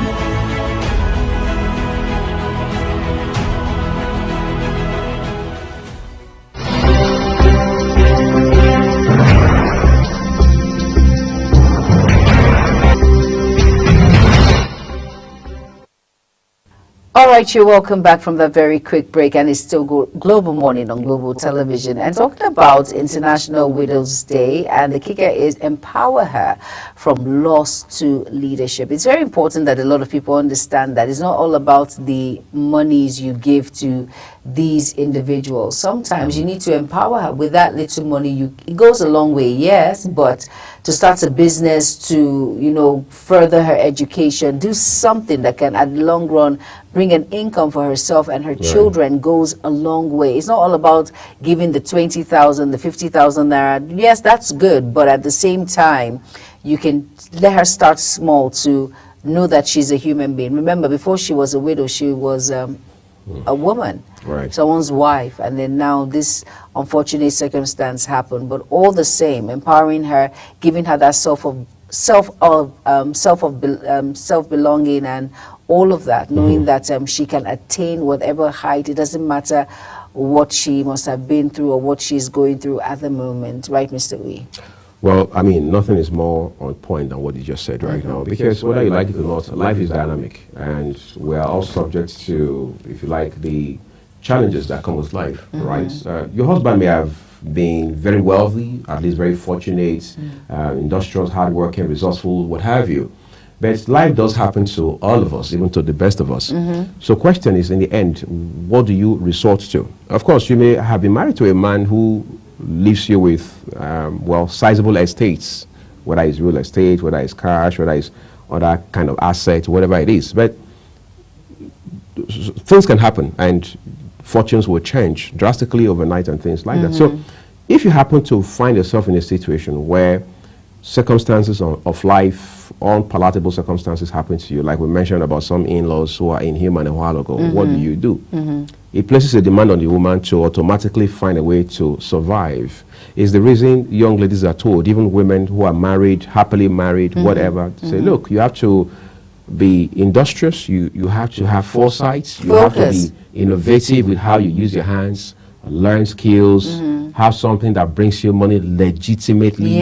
All right, you're welcome back from that very quick break, and it's still Global Morning on Global Television, and talking about International Widows Day, and the kicker is empower her from loss to leadership. It's very important that a lot of people understand that it's not all about the monies you give to these individuals. Sometimes you need to empower her with that little money. It goes a long way, yes, but to start a business, to, you know, further her education, do something that can at the long run bring an income for herself and her children goes a long way. It's not all about giving the 20,000, the 50,000 naira. Yes, that's good, but at the same time, you can let her start small to know that she's a human being. Remember, before she was a widow, she was a woman, someone's wife, and then now this unfortunate circumstance happened. But all the same, empowering her, giving her that self-belonging and all of that, knowing that she can attain whatever height. It doesn't matter what she must have been through or what she's going through at the moment, right, Mr. Lee? Well, I mean, nothing is more on point than what you just said right now, because whether you like it or not, life is dynamic, and we are all subject to, if you like, the challenges that come with life, right? Your husband may have been very wealthy, at least very fortunate, industrious, hardworking, resourceful, what have you. But life does happen to all of us, even to the best of us. So question is, in the end, what do you resort to? Of course, you may have been married to a man who leaves you with, well, sizable estates, whether it's real estate, whether it's cash, whether it's other kind of asset, whatever it is. But things can happen, and fortunes will change drastically overnight and things like that. So if you happen to find yourself in a situation where circumstances of life, unpalatable circumstances happen to you, like we mentioned about some in-laws who are inhuman a while ago, what do you do? It places a demand on the woman to automatically find a way to survive. Is the reason young ladies are told, even women who are married, happily married, whatever, to say, look, you have to be industrious, you have to have foresight, you have to be innovative with how you use your hands, learn skills, have something that brings you money legitimately,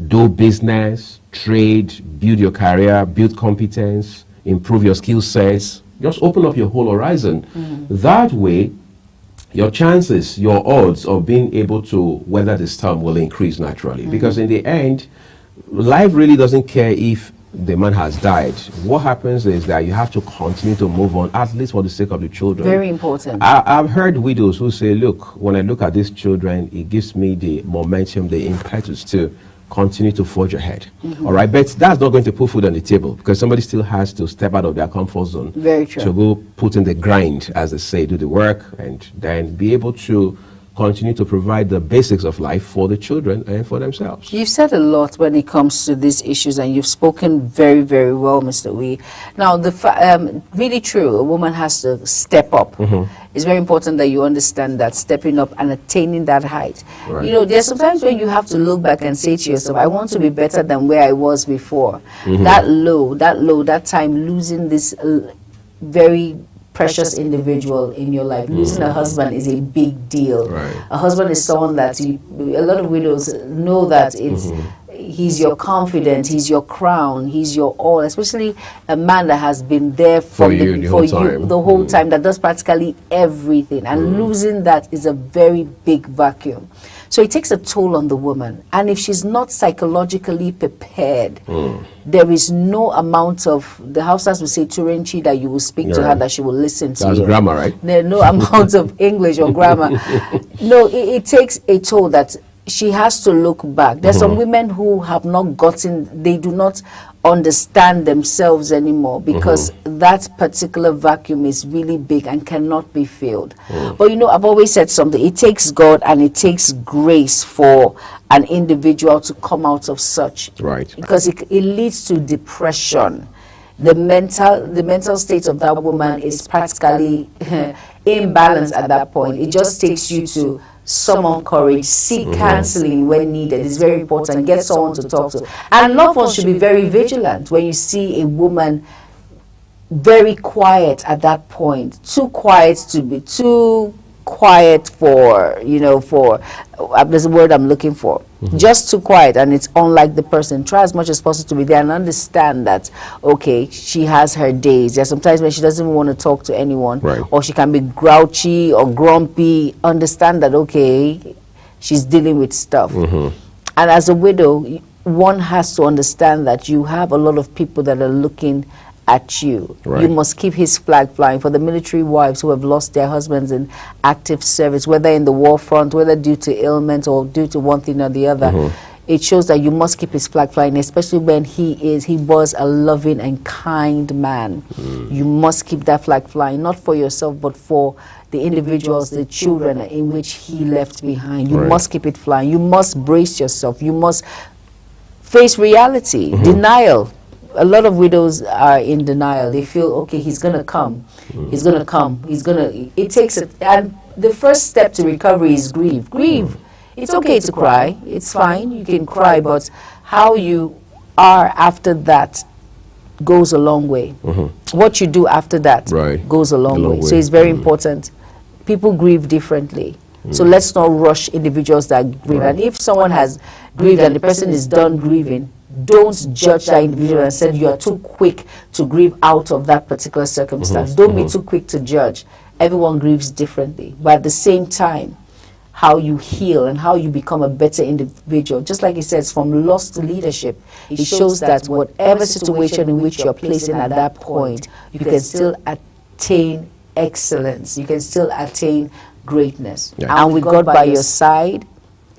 do business, trade, build your career, build competence, improve your skill sets, just open up your whole horizon. That way, your chances, your odds of being able to weather the storm will increase naturally. Because in the end, life really doesn't care if the man has died. What happens is that you have to continue to move on, at least for the sake of the children. Very important. I've heard widows who say, look, when I look at these children, it gives me the momentum, the impetus to continue to forge ahead. All right, but that's not going to put food on the table, because somebody still has to step out of their comfort zone. Very true. To go put in the grind, as they say, do the work, and then be able to continue to provide the basics of life for the children and for themselves. You've said a lot when it comes to these issues, and you've spoken very, very well, Mr. Wee. Now, really true, a woman has to step up. It's very important that you understand that stepping up and attaining that height. Right. You know, there's sometimes when you have to look back and say to yourself, I want to be better than where I was before. That time, losing this very precious individual in your life. Losing a husband is a big deal. A husband is someone that a lot of widows know that it's he's your confidence, he's your crown, he's your all, especially a man that has been there for you the whole time, that does practically everything, and losing that is a very big vacuum. So it takes a toll on the woman, and if she's not psychologically prepared, there is no amount of, the Hausas will say Turenchi, that you will speak to her, that she will listen to you. That's grammar, right? There no amount of English or grammar. No, it takes a toll that she has to look back. There's some women who have not gotten, they do not understand themselves anymore, because that particular vacuum is really big and cannot be filled. But you know, I've always said something, it takes God and it takes grace for an individual to come out of such. Right. Because it leads to depression. The mental state of that woman is practically imbalanced at that point. It just takes you to summon courage, seek counseling when needed. It's very important. Get someone to talk to. And loved ones should be very vigilant when you see a woman very quiet at that point. Too quiet to be too quiet for, you know, for, there's a word I'm looking for. Just too quiet, and it's unlike the person. Try as much as possible to be there and understand that, okay, she has her days. There's sometimes when she doesn't even want to talk to anyone, or she can be grouchy or grumpy. Understand that, okay, she's dealing with stuff. And as a widow, one has to understand that you have a lot of people that are looking at you. You must keep his flag flying. For the military wives who have lost their husbands in active service, whether in the war front, whether due to ailment or due to one thing or the other, it shows that you must keep his flag flying, especially when he was a loving and kind man. You must keep that flag flying, not for yourself, but for the individuals, the children in which he left behind. You must keep it flying. You must brace yourself. You must face reality, denial. A lot of widows are in denial. They feel, okay, he's going to come. He's going to come. He's going to... It takes... And the first step to recovery is grieve. Grieve. It's okay to cry. It's fine. You can cry. But how you are after that goes a long way. What you do after that goes a long way. So it's very important. People grieve differently. So let's not rush individuals that grieve. And if someone has grieved and the person is done grieving, don't judge that individual and say you are too quick to grieve out of that particular circumstance. Don't be too quick to judge. Everyone grieves differently. But at the same time, how you heal and how you become a better individual. Just like he says, from loss to leadership, it shows that whatever situation in which you're placed in at that point, you can still attain excellence. You can still attain greatness. Yeah. And with God by your side,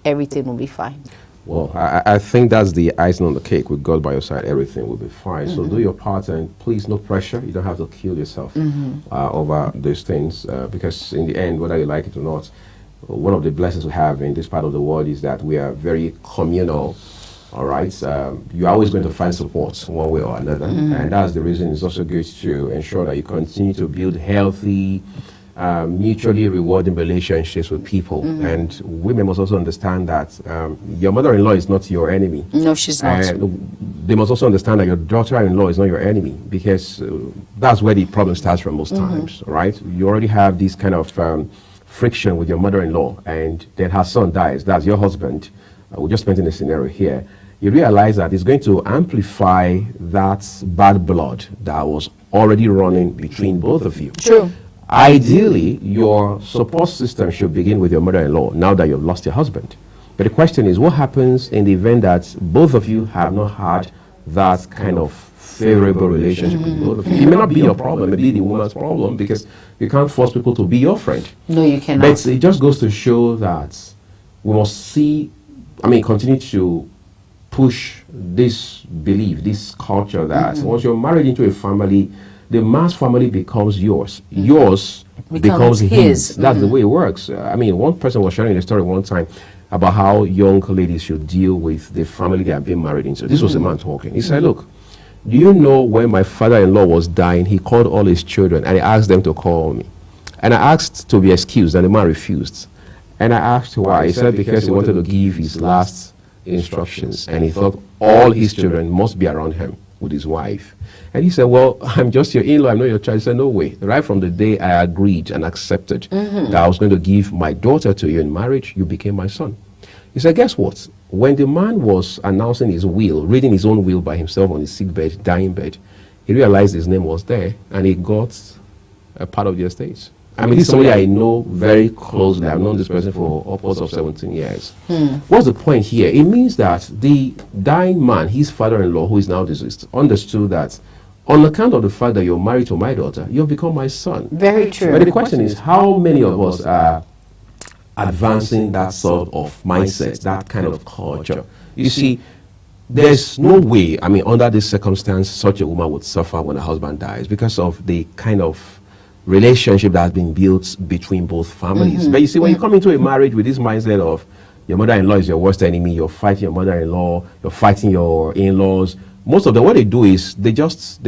everything will be fine. Well, I think that's the icing on the cake. With God by your side, everything will be fine. So do your part, and please, no pressure. You don't have to kill yourself over these things, because in the end, whether you like it or not, one of the blessings we have in this part of the world is that we are very communal. All right, you're always going to find support one way or another, and that's the reason it's also good to ensure that you continue to build healthy, mutually rewarding relationships with people. And women must also understand that your mother-in-law is not your enemy. No, she's not. They must also understand that your daughter-in-law is not your enemy, because that's where the problem starts from most times. Right? You already have this kind of friction with your mother-in-law, and then her son dies. That's your husband. We're just painting a scenario here. You realize that it's going to amplify that bad blood that was already running between both of you. True. Ideally, your support system should begin with your mother-in-law now that you've lost your husband. But the question is, what happens in the event that both of you have not had that kind of favorable relationship with both of you? It may not be your problem, it may be the woman's problem, because you can't force people to be your friend. No, you cannot. But it just goes to show that we must continue to push this belief, this culture that once you're married into a family, the man's family becomes yours. Yours becomes his. That's the way it works. One person was sharing a story one time about how young ladies should deal with the family they have been married into. This was a man talking. He said, look, do you know when my father-in-law was dying, he called all his children and he asked them to call me. And I asked to be excused, and the man refused. And I asked why. He said because he wanted to give his last instructions, and he thought all his children must be around him with his wife. And he said, well, I'm just your in-law, I'm not your child. He said, no way. Right from the day I agreed and accepted that I was going to give my daughter to you in marriage, you became my son. He said, guess what? When the man was announcing his will, reading his own will by himself on his sick bed, dying bed, he realized his name was there, and he got a part of the estate. This is somebody I know very closely. I've known this person for upwards of 17 years. What's the point here? It means that the dying man, his father-in-law, who is now deceased, understood that on account of the fact that you're married to my daughter, you've become my son. Very true. But the question is, how many of us are advancing that sort of mindset, that kind of culture? You see, there's no way, under this circumstance, such a woman would suffer when her husband dies because of the kind of relationship that has been built between both families. But you see, when you come into a marriage with this mindset of your mother-in-law is your worst enemy, you're fighting your mother-in-law, you're fighting your in-laws, most of them, what they do is they just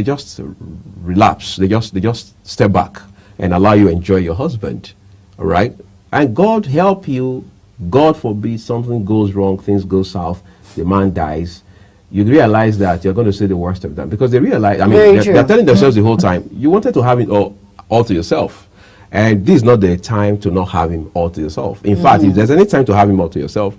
relapse, they just step back and allow you to enjoy your husband. All right? And God help you, God forbid something goes wrong, things go south, the man dies. You realize that you're going to say the worst of them, because they realize, they're telling themselves the whole time, you wanted to have it all to yourself. And this is not the time to not have him all to yourself. In fact, if there's any time to have him all to yourself,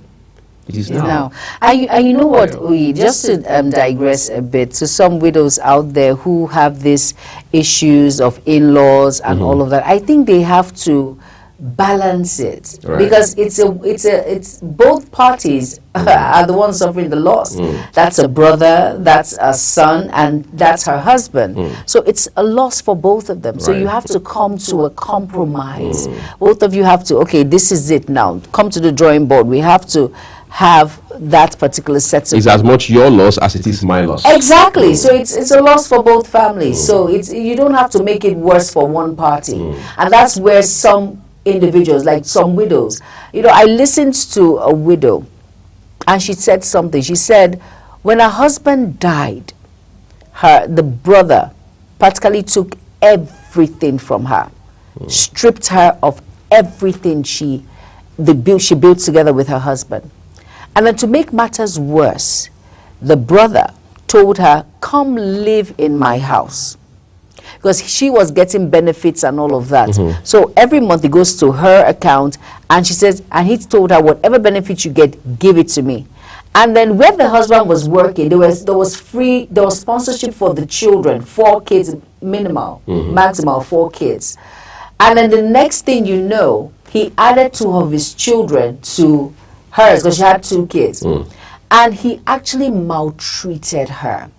it is now. And you know what, just to digress a bit, to some widows out there who have these issues of in-laws and all of that, I think they have to balance it, because it's both parties are the ones suffering the loss. That's a brother, that's a son, and that's her husband. So it's a loss for both of them. So you have to come to a compromise. Both of you have to, okay, this is it now. Come to the drawing board. We have to have that particular set of... It's as much your loss as it is my loss. Exactly. So it's a loss for both families. So you don't have to make it worse for one party. And that's where some individuals, like some widows, I listened to a widow, and she said something. She said when her husband died, the brother practically took everything from her, stripped her of everything she built together with her husband. And then to make matters worse, the brother told her, come live in my house, because she was getting benefits and all of that. So every month it goes to her account, and she says, and he told her, whatever benefits you get, give it to me. And then when the husband was working, there was sponsorship for the children, 4 kids minimal, maximal 4 kids. And then the next thing you know, he added 2 of his children to hers because she had 2 kids. And he actually maltreated her.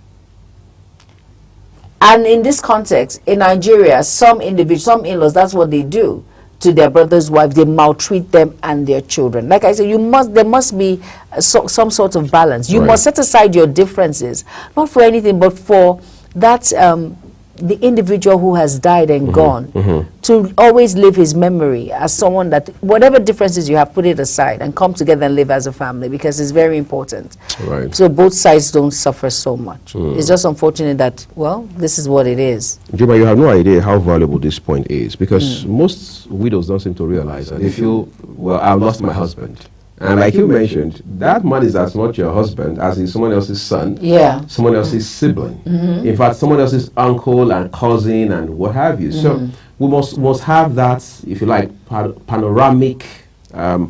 And in this context, in Nigeria, some individuals, some in-laws, that's what they do to their brother's wife. They maltreat them and their children. Like I said, there must be some sort of balance. You must set aside your differences, not for anything, but for that the individual who has died and gone, to always live his memory as someone that, whatever differences you have, put it aside and come together and live as a family, because it's very important. So both sides don't suffer so much. It's just unfortunate that, well, this is what it is. Juma, you have no idea how valuable this point is, because most widows don't seem to realize that. They feel, well, I've lost my husband. And like you mentioned, that man is as much your husband as is someone else's son, someone else's sibling. In fact, someone else's uncle and cousin and what have you. So we must have that, if you like, panoramic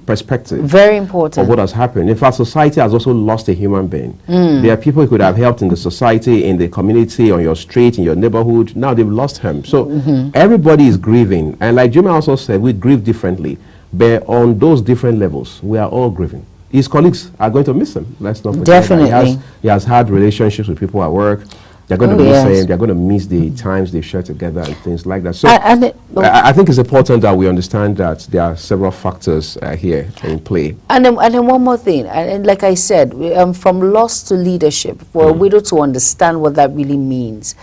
perspective. Very important. Of what has happened. In fact, society has also lost a human being. There are people who could have helped in the society, in the community, on your street, in your neighborhood. Now they've lost him. So everybody is grieving. And like Juma also said, we grieve differently. But on those different levels, we are all grieving. His colleagues are going to miss him. Let's not forget. Definitely. He has had relationships with people at work. They're going to miss him. They're going to miss the times they've shared together and things like that. So I think it's important that we understand that there are several factors here in play. And then one more thing. And like I said, from loss to leadership, for a widow to understand what that really means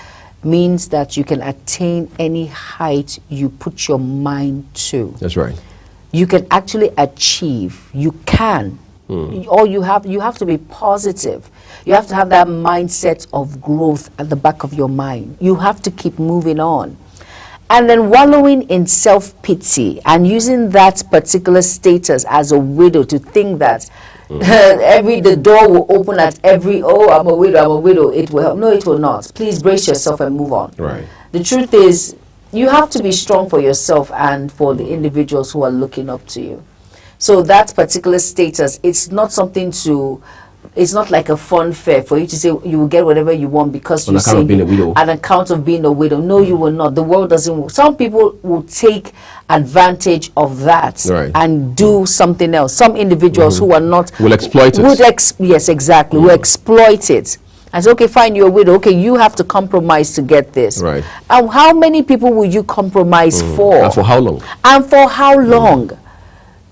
that you can attain any height you put your mind to. That's right. You can actually achieve. You can. Or you have to be positive. You have to have that mindset of growth at the back of your mind. You have to keep moving on. And then wallowing in self-pity and using that particular status as a widow to think that the door will open at every, oh, I'm a widow, it will help. No, it will not. Please brace yourself and move on. Right. The truth is, you have to be strong for yourself and for the individuals who are looking up to you. So that particular status, it's not something to, it's not like a fun fair for you to say you will get whatever you want because you say on account of being a widow. No, you will not. The world doesn't work. Some people will take advantage of that and do something else. Some individuals who are not will exploit it. Yes, exactly. Will exploit it. I said, okay, fine, you're a widow. Okay, you have to compromise to get this. Right. And how many people will you compromise for? And for how long? And for how long?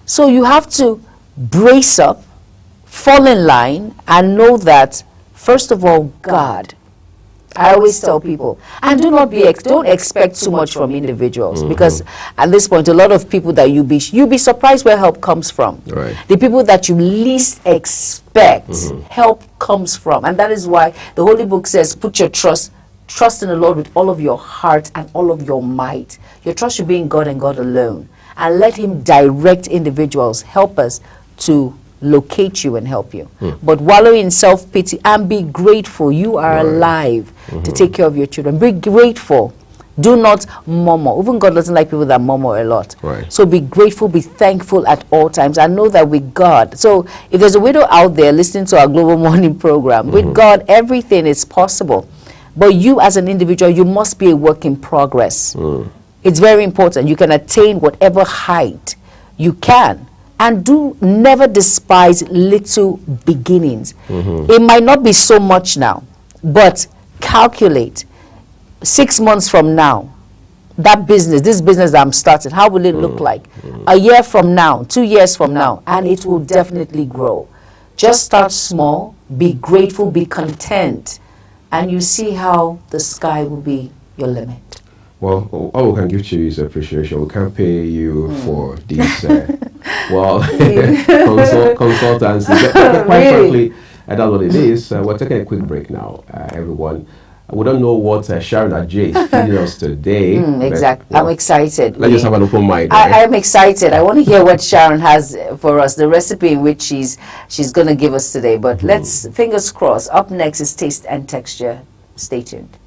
So you have to brace up, fall in line, and know that, first of all, God. I always tell people, and don't expect too much from individuals, because at this point, a lot of people that you'll be surprised where help comes from. Right. The people that you least expect help comes from, and that is why the Holy Book says, put your trust in the Lord with all of your heart and all of your might. Your trust should be in God and God alone, and let Him direct individuals, help us to locate you and help you. But wallow in self-pity and be grateful you are alive to take care of your children. Be grateful. Do not murmur. Even God doesn't like people that murmur a lot. So be grateful, be thankful at all times, and know that with God. So if there's a widow out there listening to our Global Morning program, with God everything is possible. But you as an individual, you must be a work in progress. It's very important. You can attain whatever height you can. And do never despise little beginnings. It might not be so much now, but calculate 6 months from now, this business that I'm starting, how will it look like? A year from now, 2 years from now, and it will definitely grow. Just start small, be grateful, be content, and you see how the sky will be your limit. Well, all we can give to you is appreciation. We can't pay you for these, consultancy. But quite frankly, that's what it is. We're taking a quick break now, everyone. We don't know what Sharon Ajay is feeding us today. Exactly. Well, I'm excited. Let's just have an open mind. I am excited. I want to hear what Sharon has for us, the recipe in which she's going to give us today. But let's, fingers crossed. Up next is Taste and Texture. Stay tuned.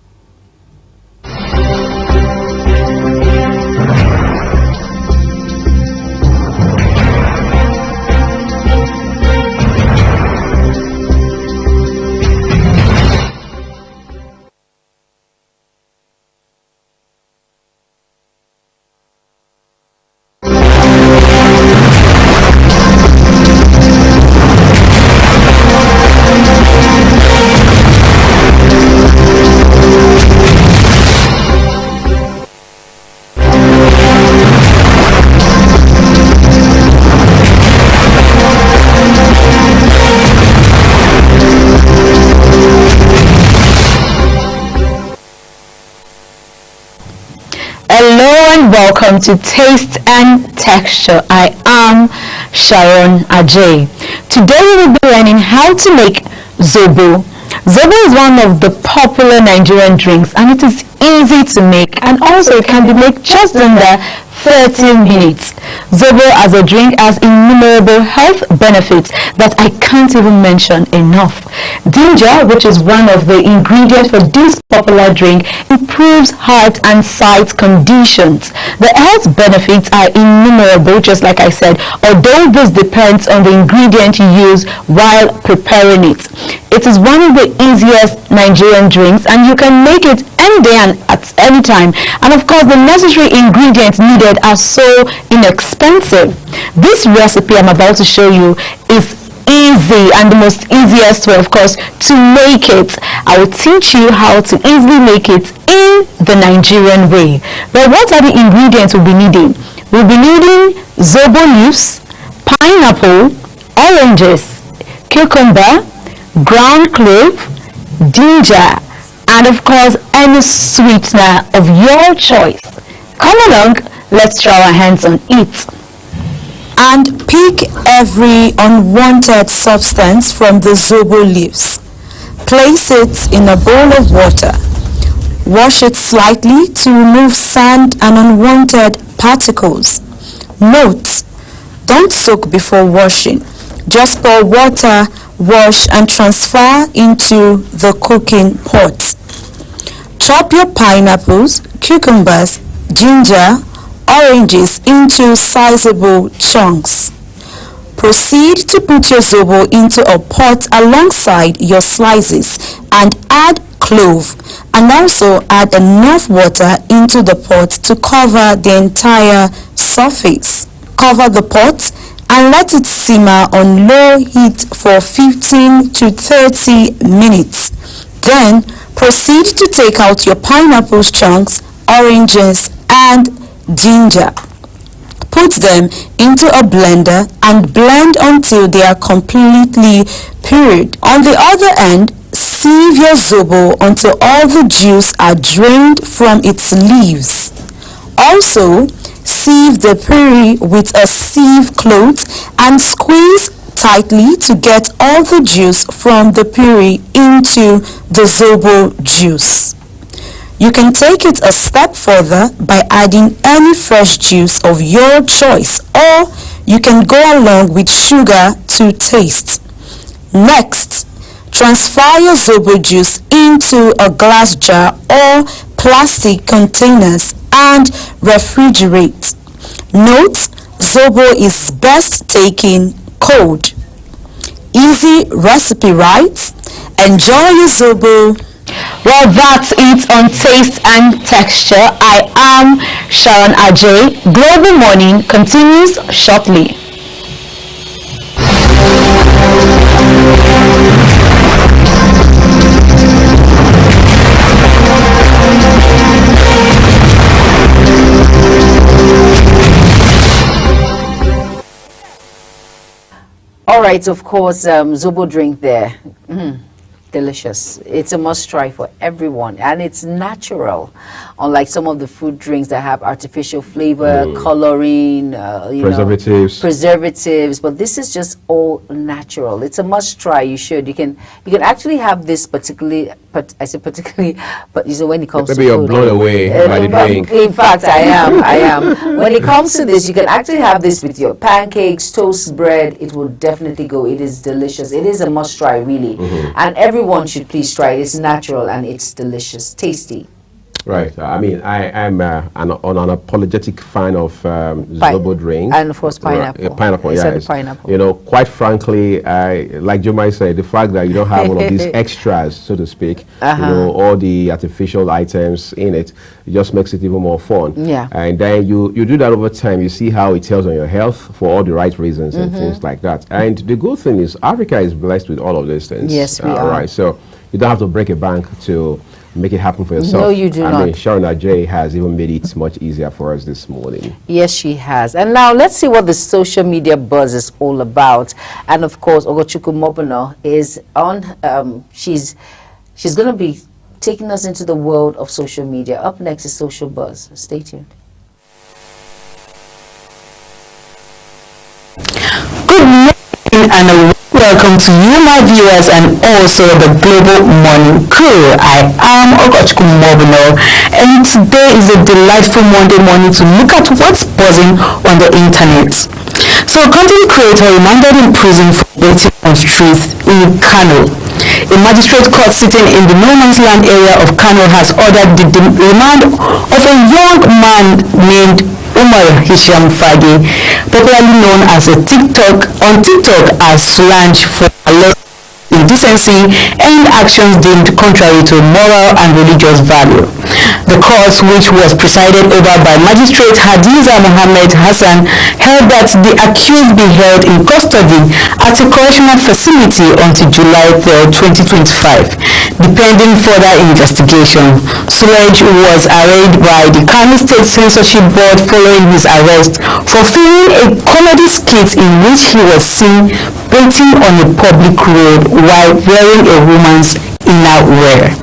Hello and welcome to Taste and Texture. I am Sharon Ajay. Today we will be learning how to make Zobo. Zobo is one of the popular Nigerian drinks and it is easy to make, and also it can be made just under 30 minutes. Zobo as a drink has innumerable health benefits that I can't even mention enough. Ginger, which is one of the ingredients for this popular drink, improves heart and sight conditions. The health benefits are innumerable, just like I said, although this depends on the ingredient you use while preparing it. It is one of the easiest Nigerian drinks and you can make it any day and at any time. And of course, the necessary ingredients needed are so inexpensive. This recipe I'm about to show you is easy and the most easiest way, of course, to make it. I will teach you how to easily make it in the Nigerian way. But what are the ingredients we'll be needing? We'll be needing Zobo leaves, pineapple, oranges, cucumber, ground clove, ginger, and of course any sweetener of your choice. Come along, let's try our hands on it. And pick every unwanted substance from the Zobo leaves. Place it in a bowl of water. Wash it slightly to remove sand and unwanted particles. Note: don't soak before washing. Just pour water, wash and transfer into the cooking pot. Chop your pineapples, cucumbers, ginger, oranges into sizable chunks. Proceed to put your Zobo into a pot alongside your slices and add clove, and also add enough water into the pot to cover the entire surface. Cover the pot and let it simmer on low heat for 15 to 30 minutes. Then proceed to take out your pineapple chunks, oranges and ginger. Put them into a blender and blend until they are completely pureed. On the other end, sieve your Zobo until all the juice are drained from its leaves. Also, sieve the puree with a sieve cloth and squeeze tightly to get all the juice from the puree into the Zobo juice. You can take it a step further by adding any fresh juice of your choice, or you can go along with sugar to taste. Next, transfer your Zobo juice into a glass jar or plastic containers and refrigerate. Note: Zobo is best taken cold. Easy recipe, right? Enjoy your Zobo. Well, that's it on Taste and Texture. I am Sharon Ajay. Global Morning continues shortly. All right, of course, Zobo drink there. Delicious. It's a must try for everyone, and it's natural, unlike some of the food drinks that have artificial flavor, coloring, preservatives. But this is just all natural. It's a must try. You should. You can actually have this particularly. But I say particularly, but you know, when it comes to maybe you're food, blown away by the drink. In fact, I am. When it comes to this, you can actually have this with your pancakes, toast bread. It will definitely go. It is delicious. It is a must try, really, and everyone should please try it. It's natural and it's delicious, tasty. Right. I mean, I'm an unapologetic fan of Zobo drink. And of course, pineapple. Pineapple, yes. Pineapple. You know, quite frankly, like Jomai said, the fact that you don't have all of these extras, so to speak, you know, all the artificial items in it, it just makes it even more fun. Yeah. And then you do that over time. You see how it tells on your health for all the right reasons and things like that. And the good thing is, Africa is blessed with all of these things. Yes, we are. Right. So you don't have to break a bank to make it happen for yourself. No, you do not. I mean, Sharon Ajay has even made it much easier for us this morning. Yes, she has. And now let's see what the social media buzz is all about. And of course, Ogochukwu Mobono is on. She's going to be taking us into the world of social media. Up next is Social Buzz. Stay tuned. Good morning and welcome to you, my viewers, and also the Global Morning Crew. I am Ogochukwu Mobino, and today is a delightful Monday morning to look at what's buzzing on the internet. So, a content creator remanded in prison for dating on streets in Kano. A magistrate court sitting in the No Man's Land area of Kano has ordered the remand of a young man named Umar Hisham Fagi, popularly known as on TikTok as Solange, for alleged indecency and actions deemed contrary to moral and religious value. The court, which was presided over by Magistrate Hadiza Mohammed Hassan, held that the accused be held in custody at a correctional facility until July 3, 2025, pending further investigation. Solange was arraigned by the Kano State Censorship Board following his arrest for filming a comedy skit in which he was seen bathing on a public road while wearing a woman's innerwear.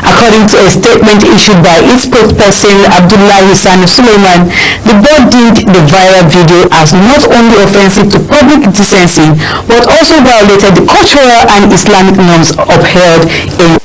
According to a statement issued by its spokesperson Abdullah Hissan Suleiman, the board deemed the viral video as not only offensive to public decency but also violated the cultural and Islamic norms upheld in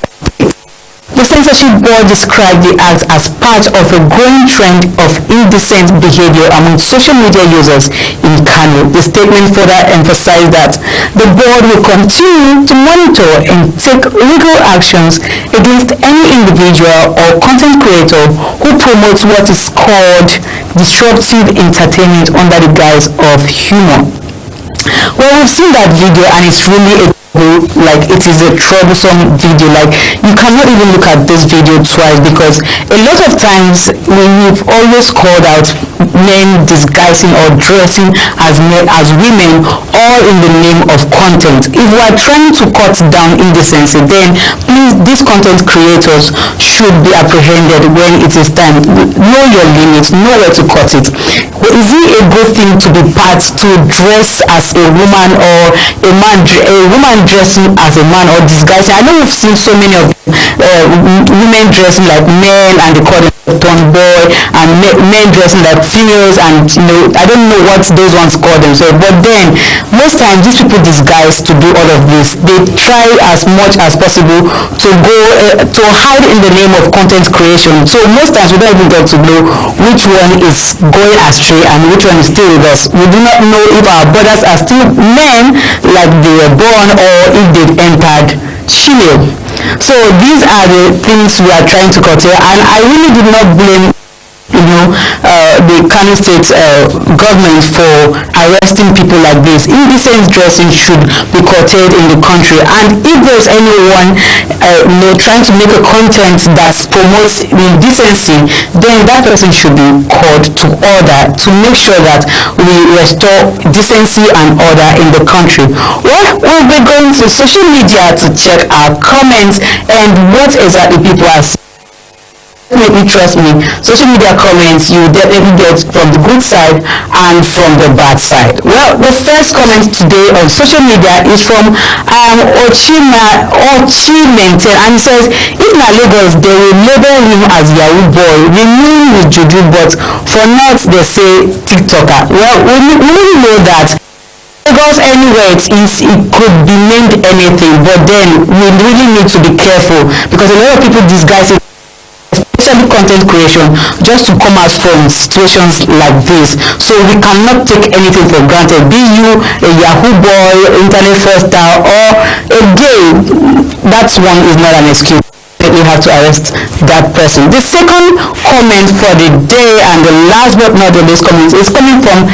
the censorship board described the act as part of a growing trend of indecent behavior among social media users in Kano. The statement further emphasized that the board will continue to monitor and take legal actions against any individual or content creator who promotes what is called disruptive entertainment under the guise of humor. Well, we've seen that video and it's really like it is a troublesome video. Like, you cannot even look at this video twice, because a lot of times we've always called out men disguising or dressing as men, as women, all in the name of content. If we are trying to cut down indecency, then please, these content creators should be apprehended when it is time. Know your limits, know where to cut it. Is it a good thing to be part to dress as a woman, or a woman dressing as a man, or disguising? I know we've seen so many of women dressing like men and they call them tomboy, and men dressing like females, and I don't know what those ones call themselves. But then most times these people disguise to do all of this. They try as much as possible to go to hide in the name of content creation. So most times we don't even get to know which one is going astray and which one is still with us. We do not know if our brothers are still men like they were born, or if they've entered Shilio. So these are the things we are trying to curtail, and I really do not blame the Kano State government for arresting people like this. Indecent dressing should be curtailed in the country, and if there's anyone trying to make a content that promotes indecency, then that person should be called to order to make sure that we restore decency and order in the country. Well, we'll be going to social media to check our comments and what exactly people are saying. Definitely, trust me, social media comments you definitely get from the good side and from the bad side. Well, the first comment today on social media is from Ochimente, and he says, if na Lagos, they will label him as Yahoo boy, remain with Juju, but for not they say TikToker. Well, we really know that Lagos, anywhere it is, it could be named anything, but then we really need to be careful, because a lot of people disguise it, especially content creation, just to come out from situations like this. So we cannot take anything for granted. Be you a Yahoo boy, internet fraudster, or a gay, that one is not an excuse. You have to arrest that person. The second comment for the day, and the last but not the least comment, is coming from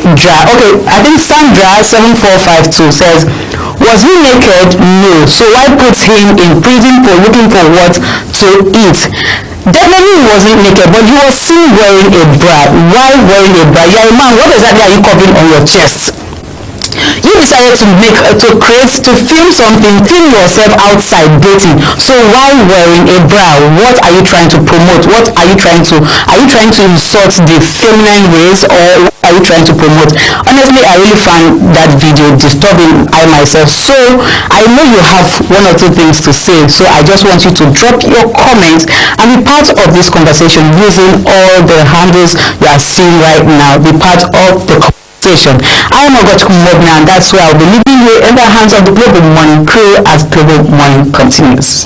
Okay, I think Sandra 7452 says, was he naked? No. So why put him in prison for looking for what to eat? Definitely he wasn't naked, but he was seen wearing a bra. Why wearing a bra? You're a man, what exactly are you covering on your chest? You decided to film something, film yourself outside dating. So why wearing a bra? What are you trying to promote? Are you trying to insult the feminine race, or are you trying to promote? Honestly, I really found that video disturbing, I myself. So I know you have one or two things to say, so I just want you to drop your comments and be part of this conversation using all the handles you are seeing right now. Be part of the conversation. I am Ogochukwu Mobna, and that's where I'll be leaving you in the hands of the Global Morning crew as Global Morning continues.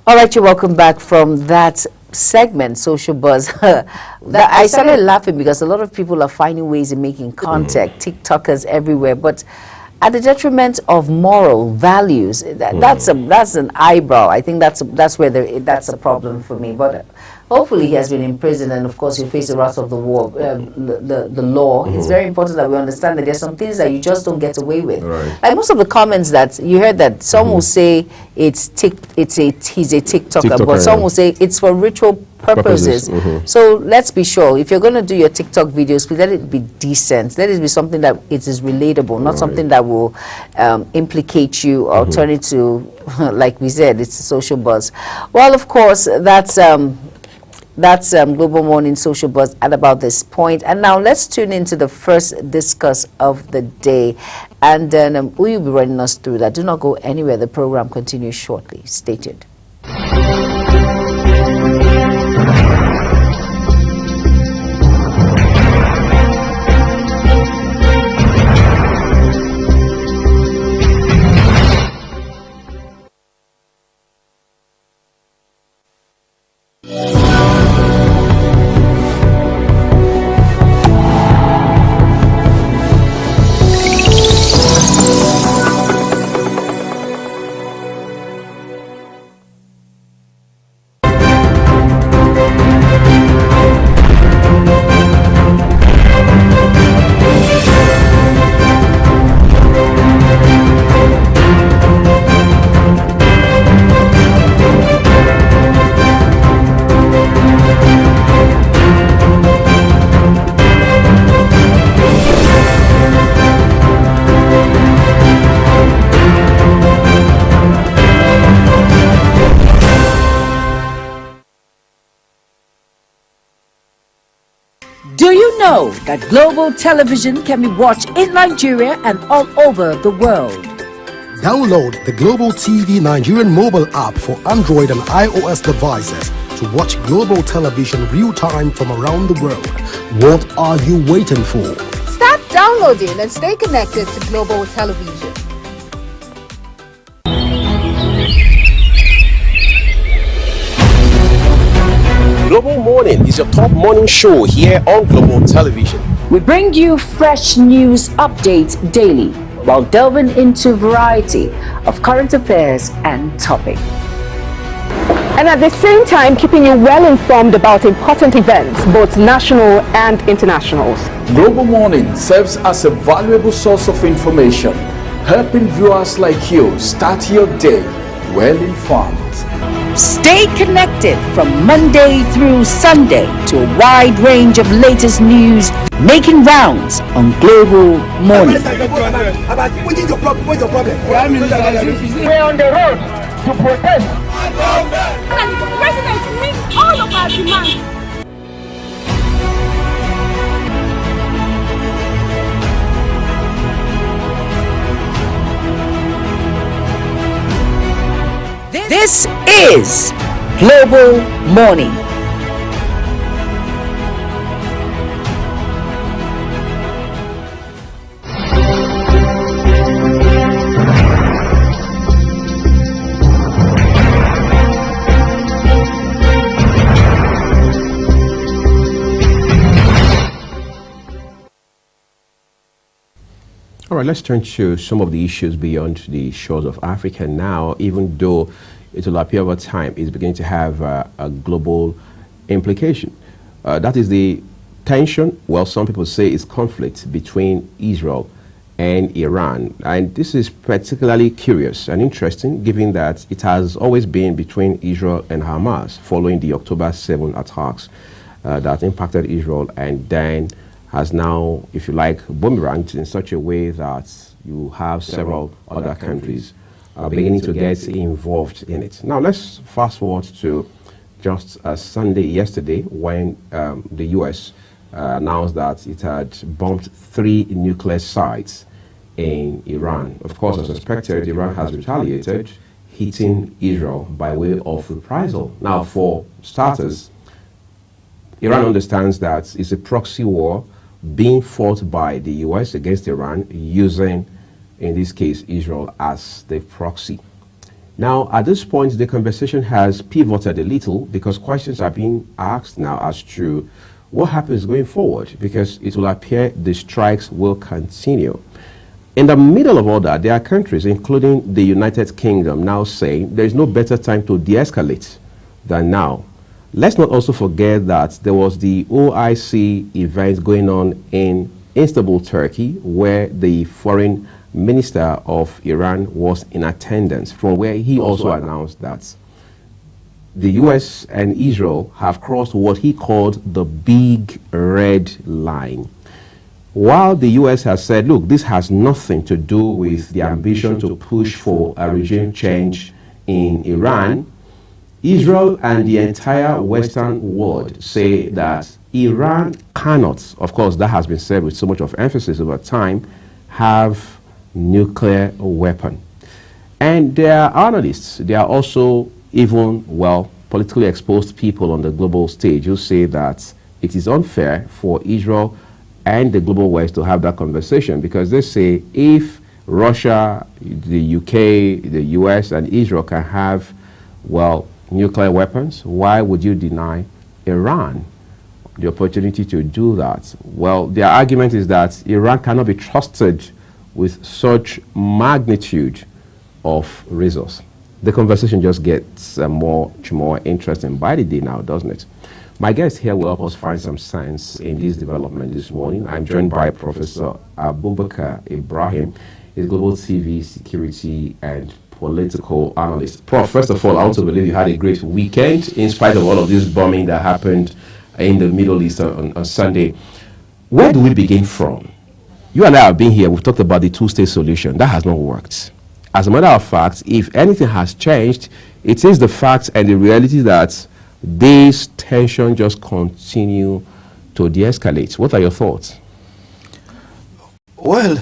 All right, you're welcome back from that segment, Social Buzz. I started laughing because a lot of people are finding ways of making contact, TikTokers everywhere, but at the detriment of moral values. That's an eyebrow. I think that's where that's a problem for me. But hopefully he has been in prison, and of course he'll face the wrath of the war, the law. It's very important that we understand that there's some things that you just don't get away with. Right. Like most of the comments that you heard, that some will say he's a TikToker, but some will say it's for ritual purposes. So let's be sure, if you're going to do your TikTok videos, please let it be decent. Let it be something that it is relatable, not something that will implicate you or turn it to, like we said, it's a social buzz. Well, of course, that's Global Morning Social Buzz at about this point. And now let's tune into the first discuss of the day. And then we will be running us through that. Do not go anywhere. The program continues shortly. Stay tuned. Do you know that global television can be watched in Nigeria and all over the world? Download the Global TV Nigerian mobile app for Android and iOS devices to watch global television real-time from around the world. What are you waiting for? Start downloading and stay connected to Global Television. Global Morning is your top morning show here on Global Television. We bring you fresh news updates daily while delving into a variety of current affairs and topics. And at the same time, keeping you well informed about important events, both national and internationals. Global Morning serves as a valuable source of information, helping viewers like you start your day well informed. Stay connected from Monday through Sunday to a wide range of latest news making rounds on Global Morning. What's your problem? We're on the road to protest. And the president meets all of our demands. This is Global Morning. All right, let's turn to some of the issues beyond the shores of Africa now, even though it will appear over time it's beginning to have a global implication. That is the tension, well, some people say it's conflict between Israel and Iran. And this is particularly curious and interesting, given that it has always been between Israel and Hamas following the October 7 attacks. that impacted Israel, and then has now, if you like, boomeranged in such a way that you have several other countries beginning to get involved in it. Now let's fast forward to just Sunday yesterday, when the U.S. Announced that it had bombed 3 nuclear sites in Iran. Of course, as expected, Iran has retaliated, hitting Israel by way of reprisal. Now, for starters, Iran understands that it's a proxy war being fought by the U.S. against Iran, using, in this case, Israel as the proxy. Now, at this point, the conversation has pivoted a little, because questions are being asked now as to what happens going forward, because it will appear the strikes will continue. In the middle of all that, there are countries, including the United Kingdom, now saying there is no better time to de-escalate than now. Let's not also forget that there was the OIC event going on in Istanbul, Turkey, where the foreign minister of Iran was in attendance, from where he also announced that the U.S. and Israel have crossed what he called the big red line. While the U.S. has said, look, this has nothing to do with the ambition to push for a regime change in Iran, Israel and the entire Western world say that Iran cannot, of course that has been said with so much of emphasis over time, have nuclear weapon. And there are analysts, there are also even, well, politically exposed people on the global stage who say that it is unfair for Israel and the global West to have that conversation, because they say if Russia, the UK, the US, and Israel can have, well, nuclear weapons, why would you deny Iran the opportunity to do that? Well, their argument is that Iran cannot be trusted with such magnitude of resource. The conversation just gets much more interesting by the day now, doesn't it? My guest here will help us find some sense in this development this morning. I'm joined by Professor Abubakar Ibrahim, a global TV security and political analyst. Prof, first of all, I want to believe you had a great weekend in spite of all of this bombing that happened in the Middle East on Sunday. Where do we begin from? You and I have been here, we've talked about the two-state solution. That has not worked. As a matter of fact, if anything has changed, it is the fact and the reality that this tension just continue to de-escalate. What are your thoughts? Well,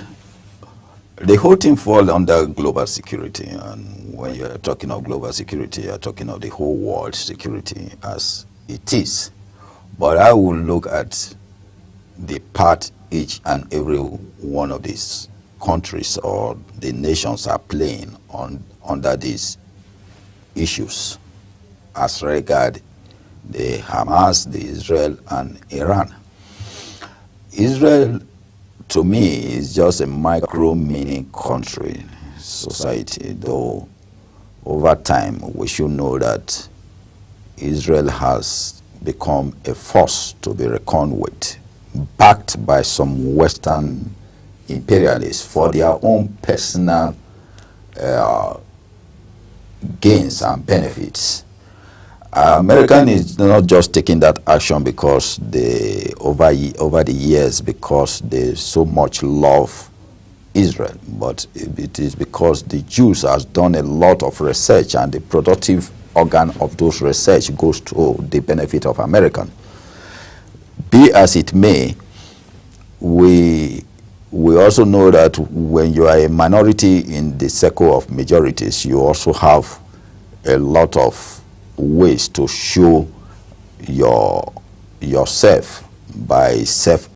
the whole thing falls under global security, and when you're talking of global security, you're talking of the whole world security as it is. But I will look at the part each and every one of these countries or the nations are playing under these issues as regard the Hamas, the Israel, and Iran. Israel, to me, is just a mini country society, though over time we should know that Israel has become a force to be reckoned with, backed by some Western imperialists for their own personal gains and benefits. American is not just taking that action because they over the years because they so much love Israel, but it is because the Jews has done a lot of research, and the productive organ of those research goes to the benefit of American. Be as it may, we also know that when you are a minority in the circle of majorities, you also have a lot of ways to show yourself by self